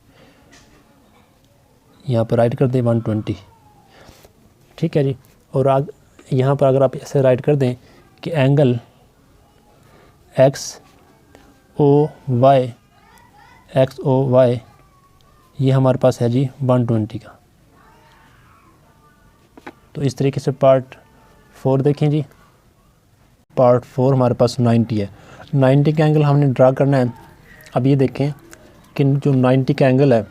A: यहाँ पर राइट कर दें 120, ठीक है जी। और यहाँ पर अगर आप ऐसे राइट कर दें कि एंगल XOY ये हमारे पास है जी 120 का। तो इस तरीके से पार्ट 4 देखें जी। पार्ट 4 हमारे पास 90 है, 90 का एंगल हमने ड्रा करना है। अब ये देखें कि जो 90 का एंगल है,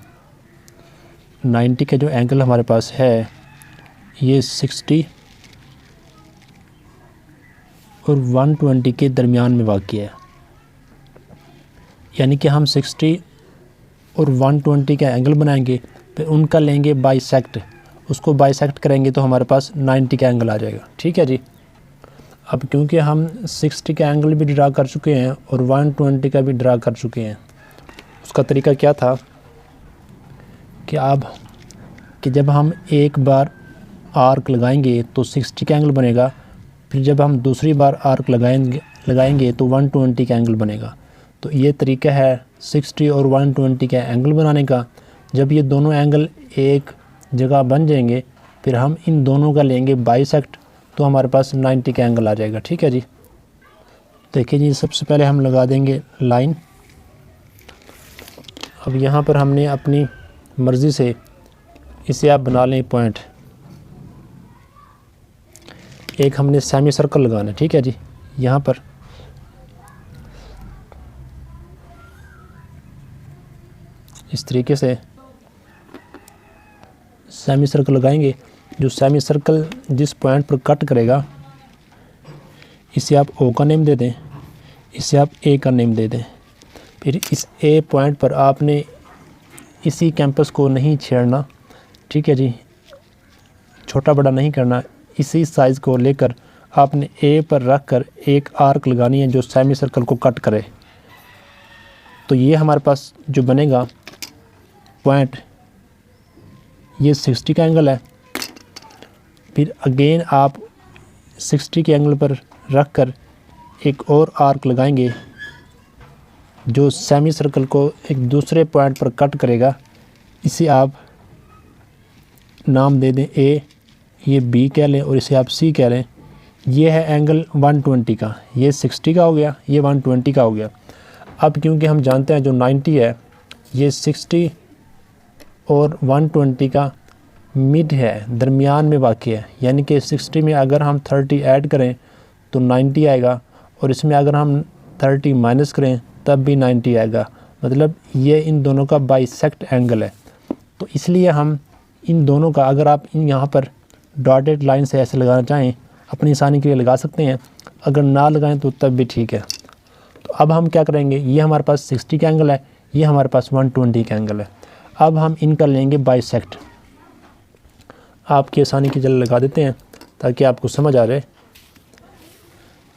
A: 90 का जो एंगल हमारे पास है ये 60 और 120 के दरमियान में वाक़या है, यानी कि हम 60 और 120 का एंगल बनाएंगे, फिर उनका लेंगे बाइसेक्ट, उसको बाइसेक्ट करेंगे तो हमारे पास 90 का एंगल आ जाएगा, ठीक है जी। अब क्योंकि हम 60 का एंगल भी ड्रा कर चुके हैं और 120 का भी ड्रा कर चुके हैं, उसका तरीका क्या था कि जब हम एक बार आर्क लगाएंगे तो 60 का एंगल बनेगा, फिर जब हम दूसरी बार आर्क लगाएंगे तो 120 का एंगल बनेगा। तो ये तरीका है 60 और 120 का एंगल बनाने का। जब ये दोनों एंगल एक जगह बन जाएंगे फिर हम इन दोनों का लेंगे बाइसेक्ट, तो हमारे पास 90 का एंगल आ जाएगा, ठीक है जी। देखिए जी, सबसे पहले हम लगा देंगे लाइन। अब यहाँ पर हमने अपनी मर्ज़ी से इसे आप बना लें पॉइंट, एक हमने सेमी सर्कल लगाना है, ठीक है जी। यहाँ पर इस तरीके से सेमी सर्कल लगाएंगे। जो सेमी सर्कल जिस पॉइंट पर कट करेगा इसे आप O का नेम दे दें, इसे आप A का नेम दे दें। फिर इस A पॉइंट पर आपने इसी कैंपस को नहीं छेड़ना, ठीक है जी, छोटा बड़ा नहीं करना। इसी साइज़ को लेकर आपने A पर रख कर एक आर्क लगानी है जो सेमी सर्कल को कट करे। तो ये हमारे पास जो बनेगा पॉइंट, ये 60 का एंगल है। फिर अगेन आप 60 के एंगल पर रख कर एक और आर्क लगाएंगे जो सेमी सर्कल को एक दूसरे पॉइंट पर कट करेगा। इसे आप नाम दे दें A, ये B कह लें और इसे आप C कह लें। ये है एंगल 120 का, ये 60 का हो गया, ये 120 का हो गया। अब क्योंकि हम जानते हैं जो 90 है ये 60 और 120 का मिड है, दरमियान में वाक़ है, यानी कि 60 में अगर हम 30 ऐड करें तो 90 आएगा, और इसमें अगर हम 30 माइनस करें तब भी 90 आएगा। मतलब ये इन दोनों का बाइसेक्ट एंगल है। तो इसलिए हम इन दोनों का, अगर आप इन यहाँ पर डॉटेड लाइन से ऐसे लगाना चाहें अपनी आसानी के लिए लगा सकते हैं, अगर ना लगाएं तो तब भी ठीक है। तो अब हम क्या करेंगे, ये हमारे पास 60 का एंगल है, ये हमारे पास 120 का एंगल है। अब हम इनका लेंगे बाइसेक्ट। आपकी आसानी के लिए लगा देते हैं ताकि आपको समझ आ जाए।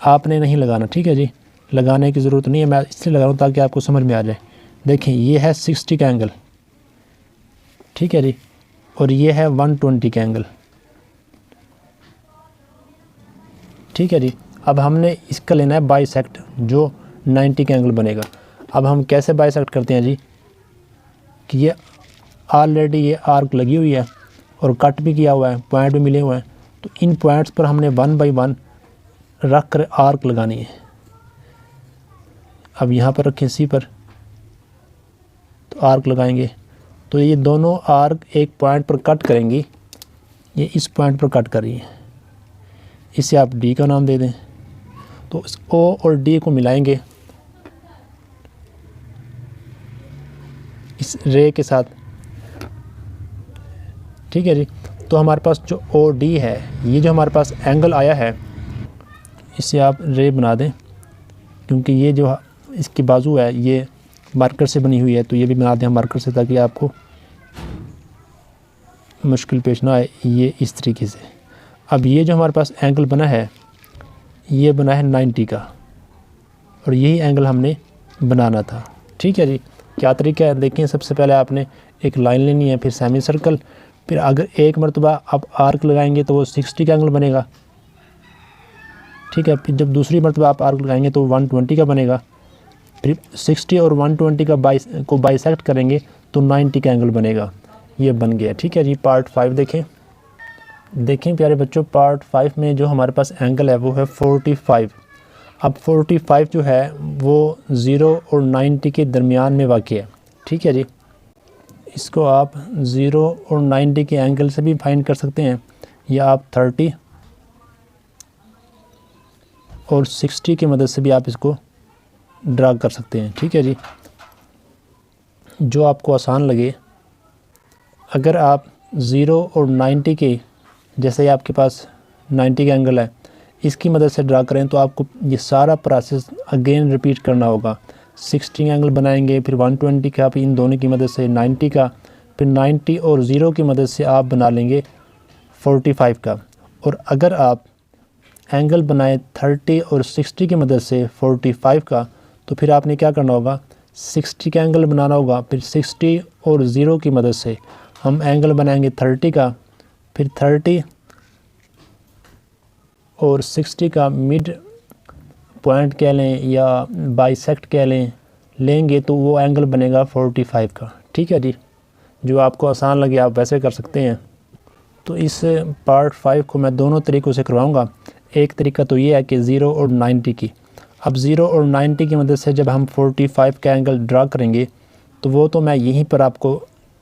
A: आपने नहीं लगाना, ठीक है जी, लगाने की ज़रूरत नहीं है, मैं इसलिए लगा रहा हूँ ताकि आपको समझ में आ जाए। देखें ये है 60 का एंगल, ठीक है जी, और ये है 120 का एंगल, ठीक है जी। अब हमने इसका लेना है बाइसेक्ट जो 90 का एंगल बनेगा। अब हम कैसे बाइसेक्ट करते हैं जी, कि ये ऑलरेडी ये आर्क लगी हुई है और कट भी किया हुआ है, पॉइंट भी मिले हुए हैं, तो इन पॉइंट्स पर हमने 1 बाई 1 रख कर आर्क लगानी है। अब यहाँ पर रखें C पर, तो आर्क लगाएंगे, तो ये दोनों आर्क एक पॉइंट पर कट करेंगी। ये इस पॉइंट पर कट कर रही है, इसे आप D का नाम दे दें। तो इस O और D को मिलाएंगे इस रे के साथ, ठीक है जी। तो हमारे पास जो OD है, ये जो हमारे पास एंगल आया है, इसे आप रे बना दें, क्योंकि ये जो इसकी बाजू है ये मार्कर से बनी हुई है, तो ये भी बना दें हम मार्कर से ताकि आपको मुश्किल पेश ना आए। ये इस तरीके से। अब ये जो हमारे पास एंगल बना है ये बना है 90 का, और यही एंगल हमने बनाना था, ठीक है जी। क्या तरीका है देखें, सबसे पहले आपने एक लाइन लेनी है, फिर सेमी सर्कल, फिर अगर एक मरतबा आप आर्क लगाएंगे तो वो 60 का एंगल बनेगा। ठीक है। फिर जब दूसरी मरतबा आप आर्क लगाएंगे तो 120 का बनेगा। फिर 60 और 120 का बाइसेक्ट करेंगे तो 90 का एंगल बनेगा। ये बन गया, ठीक है जी। पार्ट 5 देखें प्यारे बच्चों, पार्ट 5 में जो हमारे पास एंगल है वो है 45। अब 45 जो है वो 0 और 90 के दरमियान में वाक़ है, ठीक है जी। इसको आप 0 और 90 के एंगल से भी फाइंड कर सकते हैं, या आप 30 और 60 की मदद से भी आप इसको ड्रा कर सकते हैं, ठीक है जी, जो आपको आसान लगे। अगर आप 0 और 90 के, जैसे आपके पास 90 का एंगल है, इसकी मदद से ड्रा करें तो आपको ये सारा प्रोसेस अगेन रिपीट करना होगा। 60 एंगल बनाएंगे, फिर 120 का, फिर इन दोनों की मदद से 90 का, फिर 90 और 0 की मदद से आप बना लेंगे 45 का। और अगर आप एंगल बनाए 30 और 60 की मदद से 45 का, तो फिर आपने क्या करना होगा, 60 का एंगल बनाना होगा, फिर 60 और 0 की मदद से हम एंगल बनाएंगे 30 का, फिर 30 और 60 का मिड पॉइंट कह लें या बाइसेक्ट कह लेंगे तो वो एंगल बनेगा 45 का, ठीक है जी। जो आपको आसान लगे आप वैसे कर सकते हैं। तो इस पार्ट 5 को मैं दोनों तरीक़ों से करवाऊँगा। एक तरीका तो ये है कि 0 और 90 की। अब 0 और 90 की मदद से जब हम 45 का एंगल ड्रा करेंगे तो वो तो मैं यहीं पर आपको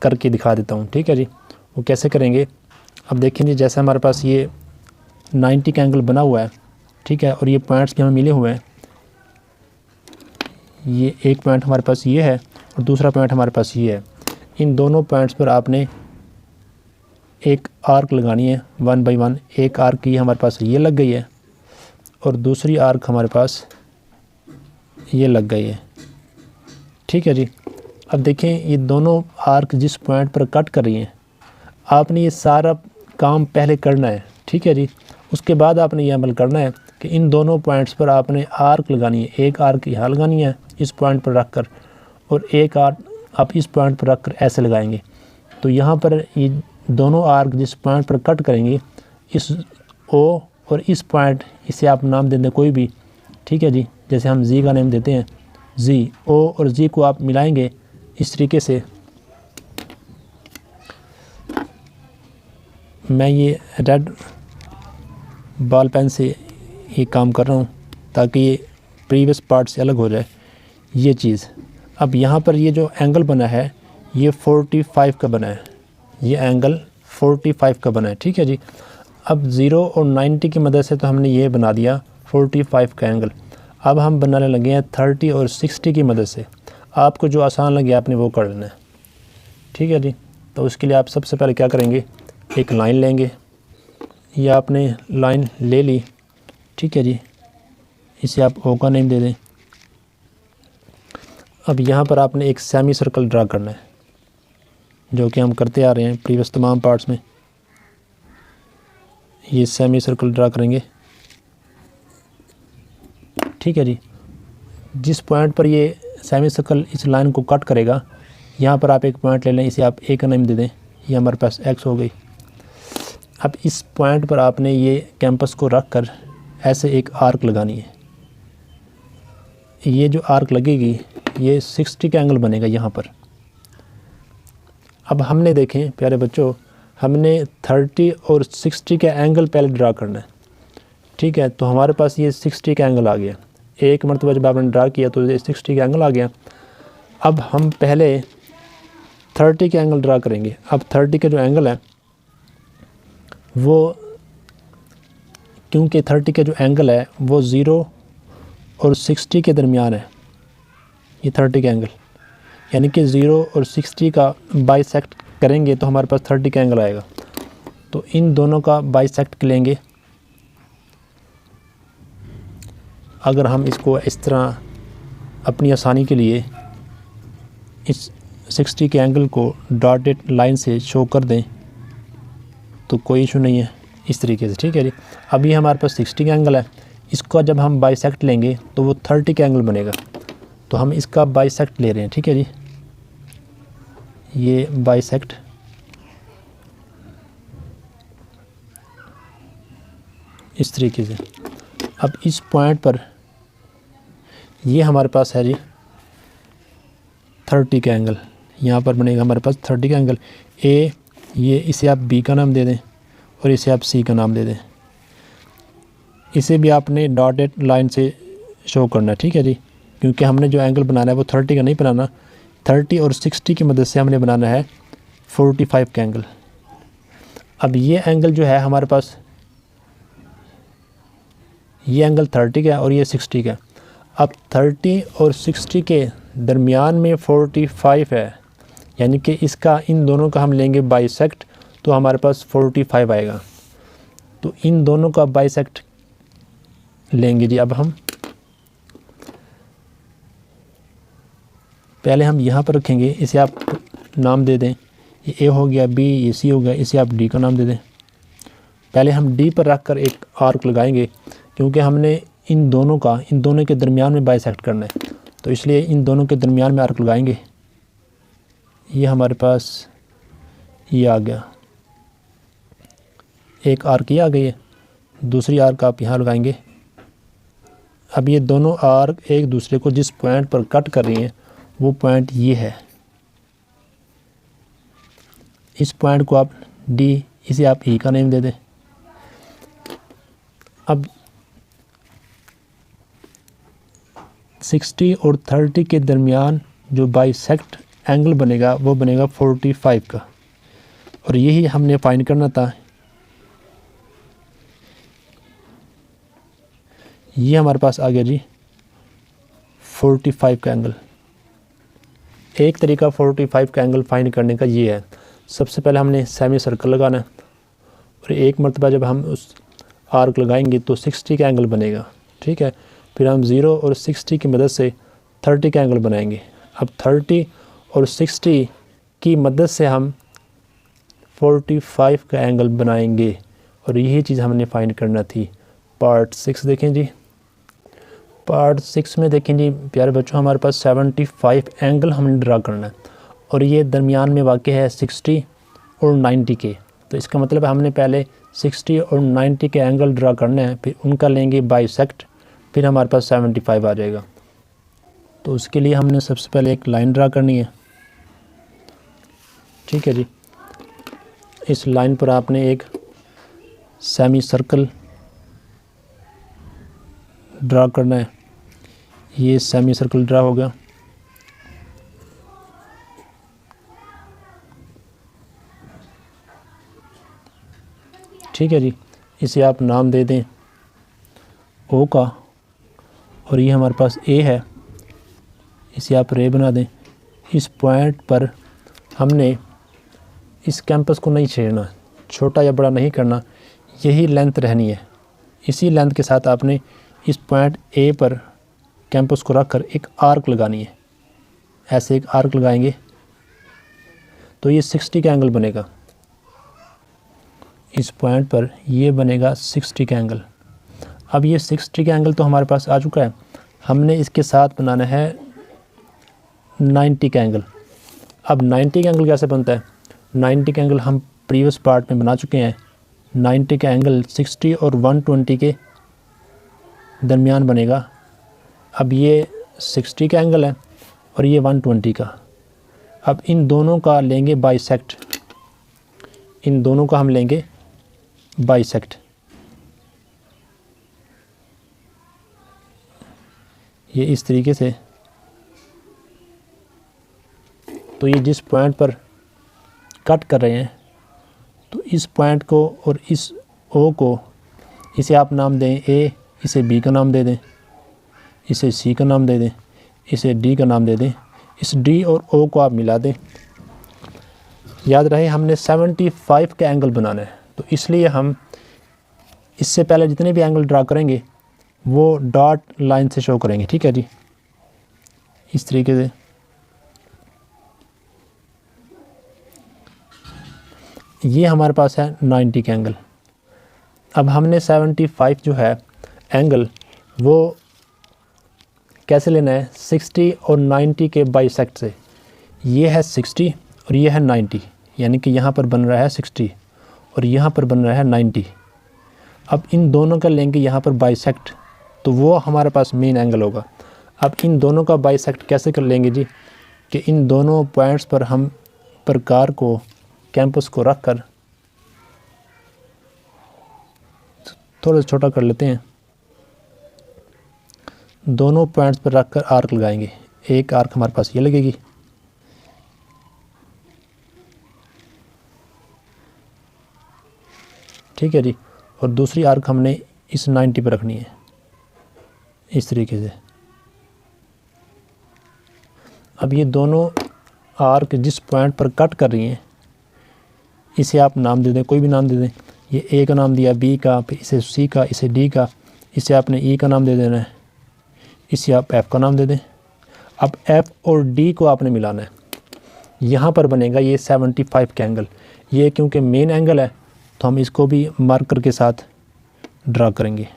A: करके दिखा देता हूँ, ठीक है जी। वो कैसे करेंगे, अब देखें जी, जैसे हमारे पास ये 90 का एंगल बना हुआ है, ठीक है, और ये पॉइंट्स के हमें मिले हुए हैं। ये एक पॉइंट हमारे पास ये है और दूसरा पॉइंट हमारे पास ये है। इन दोनों पॉइंट्स पर आपने एक आर्क लगानी है 1 बाई 1। एक आर्क की हमारे पास ये लग गई है और दूसरी आर्क हमारे पास ये लग गई है, ठीक है जी। अब देखें ये दोनों आर्क जिस पॉइंट पर कट कर रही हैं, आपने ये सारा काम पहले करना है, ठीक है जी। उसके बाद आपने ये अमल करना है कि इन दोनों पॉइंट्स पर आपने आर्क लगानी है। एक आर्क यहाँ लगानी है इस पॉइंट पर रख कर, और एक आर्क आप इस पॉइंट पर रख कर ऐसे लगाएंगे। तो यहाँ पर ये दोनों आर्क जिस पॉइंट पर कट करेंगे, इस ओ और इस पॉइंट, इसे आप नाम दे दें कोई भी, ठीक है जी। जैसे हम जी का नेम देते हैं जी, ओ और जी को आप मिलाएंगे इस तरीके से। मैं ये रेड बॉल पेन से ये काम कर रहा हूँ ताकि ये प्रीवियस पार्ट से अलग हो जाए ये चीज़। अब यहाँ पर ये जो एंगल बना है ये 45 का बना है, ये एंगल 45 का बना है, ठीक है जी। अब 0 और 90 की मदद से तो हमने ये बना दिया 45 का एंगल। अब हम बनाने लगे हैं 30 और 60 की मदद से। आपको जो आसान लगे आपने वो कर लेना है, ठीक है जी। तो उसके लिए आप सबसे पहले क्या करेंगे, एक लाइन लेंगे, या आपने लाइन ले ली, ठीक है जी। इसे आप ओ का नेम दे दें। अब यहाँ पर आपने एक सेमी सर्कल ड्रा करना है, जो कि हम करते आ रहे हैं प्रीवियस तमाम पार्ट्स में। ये सेमी सर्कल ड्रा करेंगे, ठीक है जी। जिस पॉइंट पर ये सेमी सर्कल इस लाइन को कट करेगा, यहाँ पर आप एक पॉइंट ले लें, इसे आप ए का नेम दे दें। ये हमारे पास एक्स हो गई। अब इस पॉइंट पर आपने ये कैंपस को रख कर ऐसे एक आर्क लगानी है। ये जो आर्क लगेगी ये 60 का एंगल बनेगा यहाँ पर। अब हमने देखें प्यारे बच्चों, हमने 30 और 60 का एंगल पहले ड्रा करना है, ठीक है। तो हमारे पास ये 60 का एंगल आ गया। एक मरतबा जब आपने ड्रा किया तो ये 60 का एंगल आ गया। अब हम पहले 30 का एंगल ड्रा करेंगे। अब 30 का जो एंगल है वो, क्योंकि 30 का जो एंगल है वो 0 और 60 के दरमियान है, ये 30 का एंगल, यानी कि 0 और 60 का बाइसेक्ट करेंगे तो हमारे पास 30 का एंगल आएगा। तो इन दोनों का बाइसेक्ट लेंगे। अगर हम इसको इस तरह अपनी आसानी के लिए इस 60 के एंगल को डॉटेड लाइन से शो कर दें तो कोई इशू नहीं है, इस तरीके से, ठीक है जी। अभी हमारे पास 60 का एंगल है, इसका जब हम बाइसेक्ट लेंगे तो वो 30 का एंगल बनेगा। तो हम इसका बाइसेक्ट ले रहे हैं, ठीक है जी। ये बाइसेक्ट, इस तरीके से। अब इस पॉइंट पर ये हमारे पास है जी 30 का एंगल, यहाँ पर बनेगा हमारे पास 30 का एंगल ए। ये इसे आप बी का नाम दे दें और इसे आप सी का नाम दे दें। इसे भी आपने डॉटेड लाइन से शो करना है, ठीक है जी, क्योंकि हमने जो एंगल बनाना है वो 30 का नहीं बनाना, 30 और 60 की मदद से हमने बनाना है 45 का एंगल। अब ये एंगल जो है हमारे पास, ये एंगल 30 का और ये 60 का। अब 30 और 60 के दरमियान में 45 है, यानी कि इसका इन दोनों का हम लेंगे बाइसेक्ट तो हमारे पास 45 आएगा। तो इन दोनों का बाइसेक्ट लेंगे जी। अब हम पहले हम यहाँ पर रखेंगे, इसे आप नाम दे दें, ये ए हो गया, बी, ये सी हो गया, इसे आप डी का नाम दे दें। पहले हम डी पर रख कर एक आर्क लगाएंगे, क्योंकि हमने इन दोनों के दरमियान में बाइसेक्ट करना है, तो इसलिए इन दोनों के दरमियान में आर्क लगाएंगे। ये हमारे पास ये आ गया, एक आर्क ये आ गई है, दूसरी आर्क आप यहाँ लगाएंगे। अब ये दोनों आर्क एक दूसरे को जिस पॉइंट पर कट कर रही हैं वो पॉइंट ये है। इस पॉइंट को आप डी, इसे आप ई का नेम दे दें। अब 60 और 30 के दरमियान जो बाइसेक्ट एंगल बनेगा वो बनेगा 45 का, और यही हमने फाइंड करना था। ये हमारे पास आ गया जी 45 का एंगल। एक तरीका 45 का एंगल फाइंड करने का ये है, सबसे पहले हमने सेमी सर्कल लगाना है और एक मरतबा जब हम उस आर्क लगाएंगे तो 60 का एंगल बनेगा, ठीक है। फिर हम 0 और 60 की मदद से 30 का एंगल बनाएंगे। अब 30 और 60 की मदद से हम 45 का एंगल बनाएंगे, और यही चीज़ हमने फाइंड करना थी। पार्ट 6 देखें जी। पार्ट 6 में देखें जी प्यारे बच्चों, हमारे पास 75 एंगल हमने ड्रा करना है, और ये दरमियान में वाक़ है 60 और 90 के। तो इसका मतलब है हमने पहले 60 और 90 के एंगल ड्रा करने हैं, फिर उनका लेंगे बाइसेक्ट, फिर हमारे पास 75 आ जाएगा। तो उसके लिए हमने सबसे पहले एक लाइन ड्रा करनी है, ठीक है जी। इस लाइन पर आपने एक सेमी सर्कल ड्रा करना है। ये सेमी सर्कल ड्रा हो गया। ठीक है जी, इसे आप नाम दे दें ओ का, और ये हमारे पास ए है, इसे आप रे बना दें। इस पॉइंट पर हमने इस कैंपस को नहीं छेड़ना, छोटा या बड़ा नहीं करना, यही लेंथ रहनी है। इसी लेंथ के साथ आपने इस पॉइंट ए पर कैंपस को रखकर एक आर्क लगानी है। ऐसे एक आर्क लगाएंगे तो ये 60 का एंगल बनेगा। इस पॉइंट पर ये बनेगा 60 का एंगल। अब ये 60 का एंगल तो हमारे पास आ चुका है, हमने इसके साथ बनाना है 90 का एंगल। अब 90 का एंगल कैसे बनता है? 90 का एंगल हम प्रीवियस पार्ट में बना चुके हैं। 90 का एंगल 60 और 120 के दरमियान बनेगा। अब ये 60 का एंगल है और ये 120 का। अब इन दोनों का लेंगे बाइसेक्ट, इन दोनों का हम लेंगे बाइसेक्ट। ये इस तरीके से, तो ये जिस पॉइंट पर कट कर रहे हैं तो इस पॉइंट को और इस ओ को, इसे आप नाम दें ए, इसे बी का नाम दे दें, इसे सी का नाम दे दें, इसे डी का नाम दे दें। इस डी और ओ को आप मिला दें। याद रहे हमने 75 का एंगल बनाना है, तो इसलिए हम इससे पहले जितने भी एंगल ड्रा करेंगे वो डॉट लाइन से शो करेंगे। ठीक है जी, इस तरीके से। ये हमारे पास है 90 का एंगल। अब हमने 75 जो है एंगल वो कैसे लेना है? 60 और 90 के बाइसेक्ट से। ये है 60 और ये है 90, यानी कि यहाँ पर बन रहा है 60 और यहाँ पर बन रहा है 90। अब इन दोनों का लेंगे यहाँ पर बाइसेक्ट, तो वो हमारे पास मेन एंगल होगा। अब इन दोनों का बाइसेक्ट कैसे कर लेंगे जी, कि इन दोनों पॉइंट्स पर हम प्रकार को, कैंपस को रख कर थोड़ा छोटा कर लेते हैं। दोनों पॉइंट्स पर रख कर आर्क लगाएंगे। एक आर्क हमारे पास ये लगेगी, ठीक है जी, और दूसरी आर्क हमने इस 90 पर रखनी है इस तरीके से। अब ये दोनों आर्क जिस पॉइंट पर कट कर रही हैं इसे आप नाम दे दें, कोई भी नाम दे दें। ये ए का नाम दिया, बी का, फिर इसे सी का, इसे डी का, इसे आपने ई का नाम दे देना है, इसे आप एफ़ का नाम दे दें। अब एफ़ और डी को आपने मिलाना है, यहाँ पर बनेगा ये 75 का एंगल। ये क्योंकि मेन एंगल है तो हम इसको भी मार्कर के साथ ड्रा करेंगे।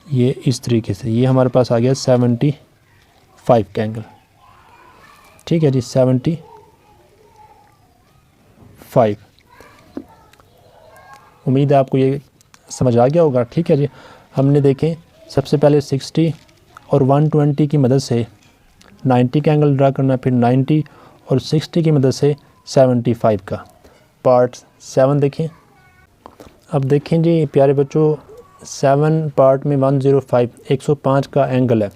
A: ये इस तरीके से, ये हमारे पास आ गया 75 का एंगल, ठीक है जी, 75। उम्मीद है आपको ये समझ आ गया होगा, ठीक है जी। हमने देखें सबसे पहले 60 और 120 की मदद से 90 का एंगल ड्रा करना, फिर 90 और 60 की मदद से 75 का। पार्ट 7 देखें। अब देखें जी प्यारे बच्चों, 7 पार्ट में 105 105 का एंगल है।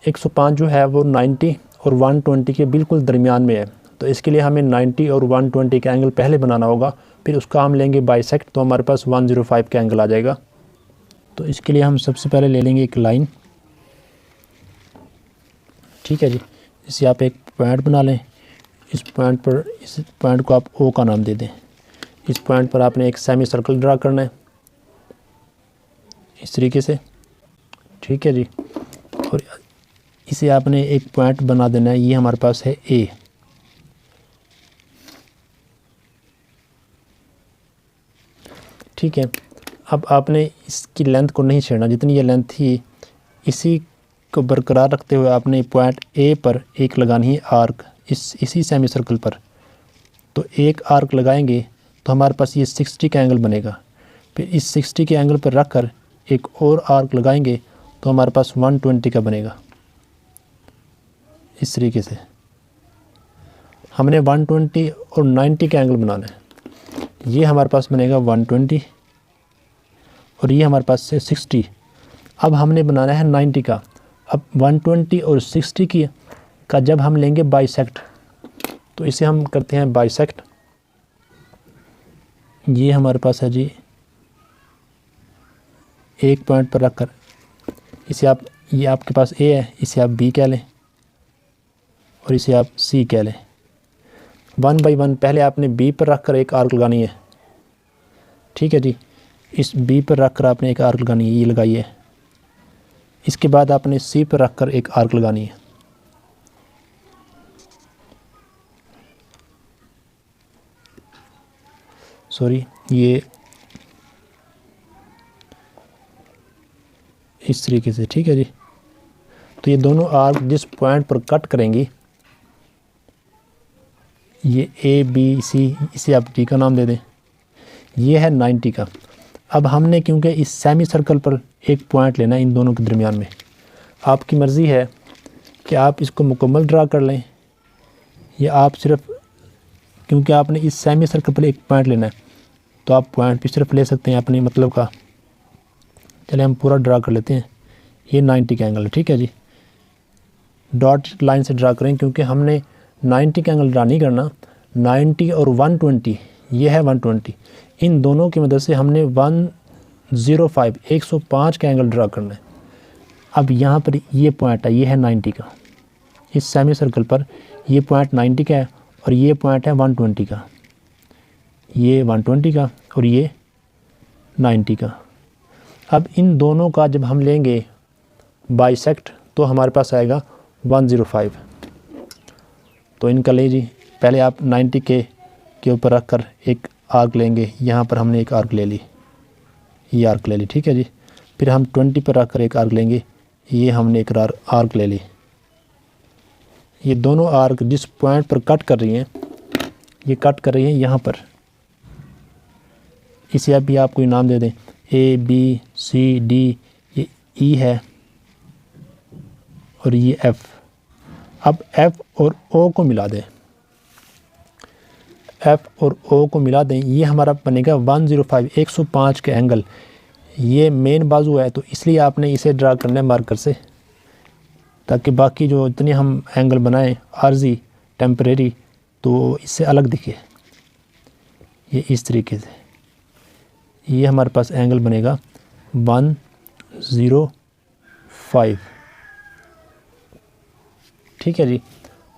A: 105 जो है वो 90 और 120 के बिल्कुल दरमियान में है, तो इसके लिए हमें 90 और 120 का एंगल पहले बनाना होगा, फिर उसका हम लेंगे बाइसेक्ट, तो हमारे पास 105 का एंगल आ जाएगा। तो इसके लिए हम सबसे पहले ले लेंगे एक लाइन, ठीक है जी। इसे आप एक पॉइंट बना लें, इस पॉइंट को आप ओ का नाम दे दें। इस पॉइंट पर आपने एक सेमी सर्कल ड्रा करना है इस तरीके से, ठीक है जी। और इसे आपने एक पॉइंट बना देना है, ये हमारे पास है ए। ठीक है, अब आपने इसकी लेंथ को नहीं छेड़ना, जितनी ये लेंथ थी इसी को बरकरार रखते हुए आपने पॉइंट ए पर एक लगानी है आर्क, इसी सेमी सर्कल पर। तो एक आर्क लगाएंगे तो हमारे पास ये 60 का एंगल बनेगा। फिर इस 60 के एंगल पर रख कर एक और आर्क लगाएंगे तो हमारे पास 120 का बनेगा। इस तरीके से हमने 120 और 90 का एंगल बनाना है। ये हमारे पास बनेगा 120 और ये हमारे पास से 60। अब हमने बनाना है 90 का। अब 120 और 60 की का जब हम लेंगे बाइसेक्ट, तो इसे हम करते हैं बाइसेक्ट। ये हमारे पास है जी, एक पॉइंट पर रखकर इसे आप, ये आपके पास ए है, इसे आप बी कह लें और इसे आप सी कह लें। 1 बाई 1 पहले आपने बी पर रखकर एक आर्क लगानी है, ठीक है जी। इस बी पर रखकर आपने एक आर्क लगानी है, ये लगाइए। इसके बाद आपने सी पर रखकर एक आर्क लगानी है। सॉरी, ये इस तरीके से, ठीक है जी। तो ये दोनों आर्क जिस पॉइंट पर कट करेंगी, ये ए बी सी, इसे आप डी का नाम दे दें। ये है 90 का। अब हमने क्योंकि इस सेमी सर्कल पर एक पॉइंट लेना है इन दोनों के दरमियान में, आपकी मर्ज़ी है कि आप इसको मुकम्मल ड्रा कर लें या आप सिर्फ, क्योंकि आपने इस सेमी सर्कल पर एक पॉइंट लेना है तो आप पॉइंट भी सिर्फ ले सकते हैं अपने मतलब का। चले हम पूरा ड्रा कर लेते हैं। ये 90 का एंगल है, ठीक है जी। डॉट लाइन से ड्रा करें क्योंकि हमने 90 का एंगल ड्रा नहीं करना। 90 और 120, ये है 120, इन दोनों की मदद से हमने 105 का एंगल ड्रा करना है। अब यहाँ पर ये पॉइंट है, ये है 90 का। इस सेमी सर्कल पर ये पॉइंट 90 का है और ये पॉइंट है 120 का। ये 120 का और ये 90 का। अब इन दोनों का जब हम लेंगे बाइसेक्ट तो हमारे पास आएगा 105। तो इनका ले जी, पहले आप 90 के ऊपर रख कर एक आर्क लेंगे। यहाँ पर हमने एक आर्क ले ली, ये आर्क ले ली, ठीक है जी। फिर हम 20 पर रख कर एक आर्क लेंगे, ये हमने एक आर्क ले ली। ये दोनों आर्क जिस पॉइंट पर कट कर रही हैं, ये कट कर रही हैं यहाँ पर। इसे अभी आप कोई नाम दे दें, ए बी सी डी, ये ई है और ये एफ़। अब एफ़ और ओ को मिला दें, एफ़ और ओ को मिला दें, ये हमारा बनेगा 105, 105 के एंगल। ये मेन बाजू है तो इसलिए आपने इसे ड्रा करना है मार्कर से, ताकि बाकी जो इतने हम एंगल बनाएं आर्जी टेम्परेरी तो इससे अलग दिखे। ये इस तरीके से ये हमारे पास एंगल बनेगा 105। ठीक है जी,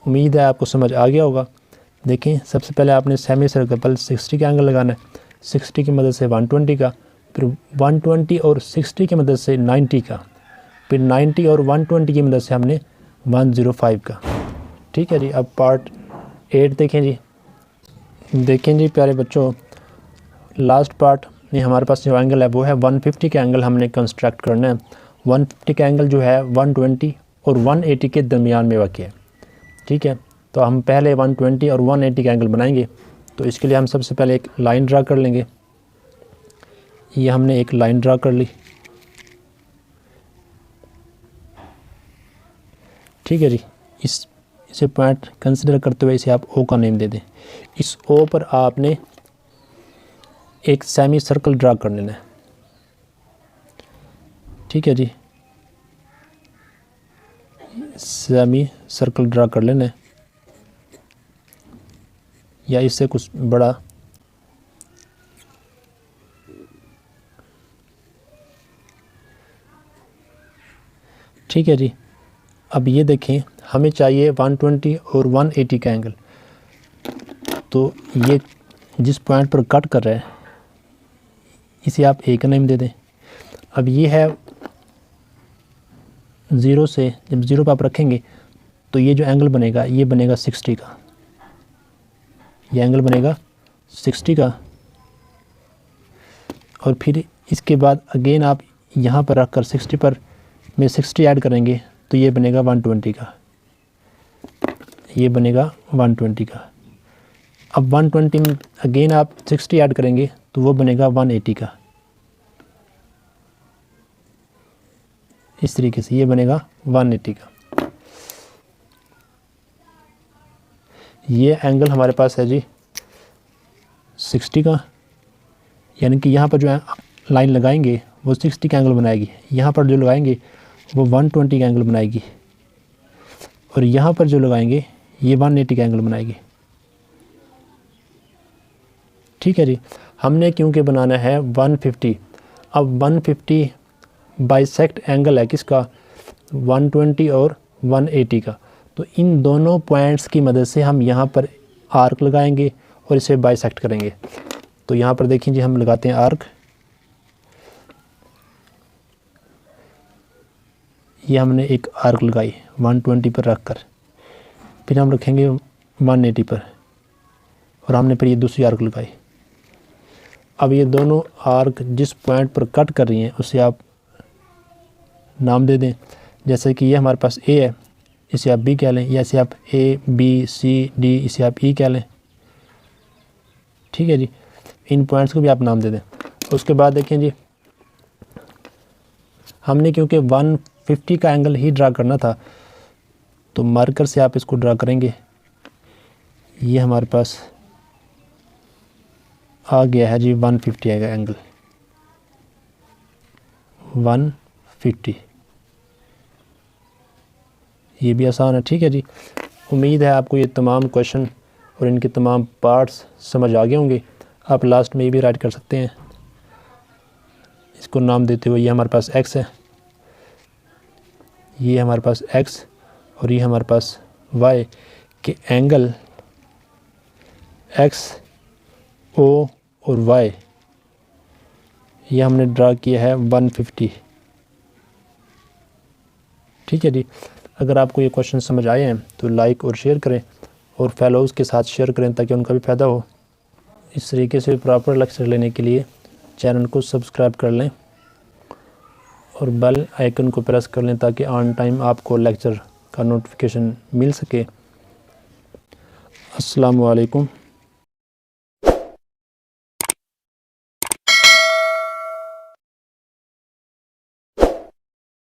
A: उम्मीद है आपको समझ आ गया होगा। देखें, सबसे पहले आपने सेमी सर्कल पर 60 का एंगल लगाना है, 60 की मदद से 120 का, फिर 120 और 60 की मदद से 90 का, फिर 90 और 120 की मदद से हमने 105 का। ठीक है जी, अब पार्ट 8 देखें जी। देखें जी प्यारे बच्चों, लास्ट पार्ट में हमारे पास जो एंगल है वो है 150 का एंगल हमने कंस्ट्रक्ट करना है। 150 का एंगल जो है 120 और 180 के दरमियान में वाक़ है। ठीक है, तो हम पहले 120 और 180 का एंगल बनाएंगे। तो इसके लिए हम सबसे पहले एक लाइन ड्रा कर लेंगे। ये हमने एक लाइन ड्रा कर ली। ठीक है जी, इसे पॉइंट कंसिडर करते हुए इसे आप ओ का नेम दे दें। इस ओ पर आपने एक सेमी सर्कल ड्रा कर लेना है। ठीक है जी, सेमी सर्कल ड्रा कर लेना है, या इससे कुछ बड़ा। ठीक है जी, अब ये देखें, हमें चाहिए 120 और 180 का एंगल। तो ये जिस पॉइंट पर कट कर रहा है इसे आप ए का नेम दे दें। अब ये है 0 से, जब 0 पर आप रखेंगे तो ये जो एंगल बनेगा ये बनेगा 60 का। ये एंगल बनेगा 60 का। और फिर इसके बाद अगेन आप यहाँ पर रख कर 60 पर में 60 ऐड करेंगे तो ये बनेगा 120 का। ये बनेगा 120 का। अब 120 में अगेन आप 60 ऐड करेंगे तो वो बनेगा 180 का। इस तरीके से ये बनेगा 180 का। ये एंगल हमारे पास है जी 60 का, यानी कि यहाँ पर जो लाइन लगाएंगे वो 60 का एंगल बनाएगी, यहाँ पर जो लगाएंगे वो 120 का एंगल बनाएगी, और यहाँ पर जो लगाएंगे ये 180 का एंगल बनाएगी। ठीक है जी, हमने क्योंकि बनाना है 150। अब 150 बाइसेक्ट एंगल है किसका, 120 और 180 का। तो इन दोनों पॉइंट्स की मदद से हम यहाँ पर आर्क लगाएंगे और इसे बाइसेक्ट करेंगे। तो यहाँ पर देखिए जी, हम लगाते हैं आर्क। ये हमने एक आर्क लगाई 120 पर रख कर, फिर हम रखेंगे 180 पर, और हमने फिर ये दूसरी आर्क लगाई। अब ये दोनों आर्क जिस पॉइंट पर कट कर रही हैं उसे आप नाम दे दें। जैसे कि ये हमारे पास ए है, इसे आप बी कह लें, या इसे आप ए बी सी डी, इसे आप ई कह लें। ठीक है जी, इन पॉइंट्स को भी आप नाम दे दें। उसके बाद देखें जी, हमने क्योंकि 150 का एंगल ही ड्रा करना था तो मार्कर से आप इसको ड्रा करेंगे। ये हमारे पास आ गया है जी 150 का एंगल, 150। ये भी आसान है। ठीक है जी, उम्मीद है आपको ये तमाम क्वेश्चन और इनके तमाम पार्ट्स समझ आ गए होंगे। आप लास्ट में ये भी राइट कर सकते हैं, इसको नाम देते हुए। ये हमारे पास x है, ये हमारे पास x, और ये हमारे पास y के एंगल x, o और y ये हमने ड्रा किया है 150। ठीक है जी, अगर आपको ये क्वेश्चन समझ आए हैं तो लाइक और शेयर करें, और फेलोज़ के साथ शेयर करें ताकि उनका भी फ़ायदा हो। इस तरीके से प्रॉपर लेक्चर लेने के लिए चैनल को सब्सक्राइब कर लें और बेल आइकन को प्रेस कर लें ताकि ऑन टाइम आपको लेक्चर का नोटिफिकेशन मिल सके। अस्सलामु अलैकुम।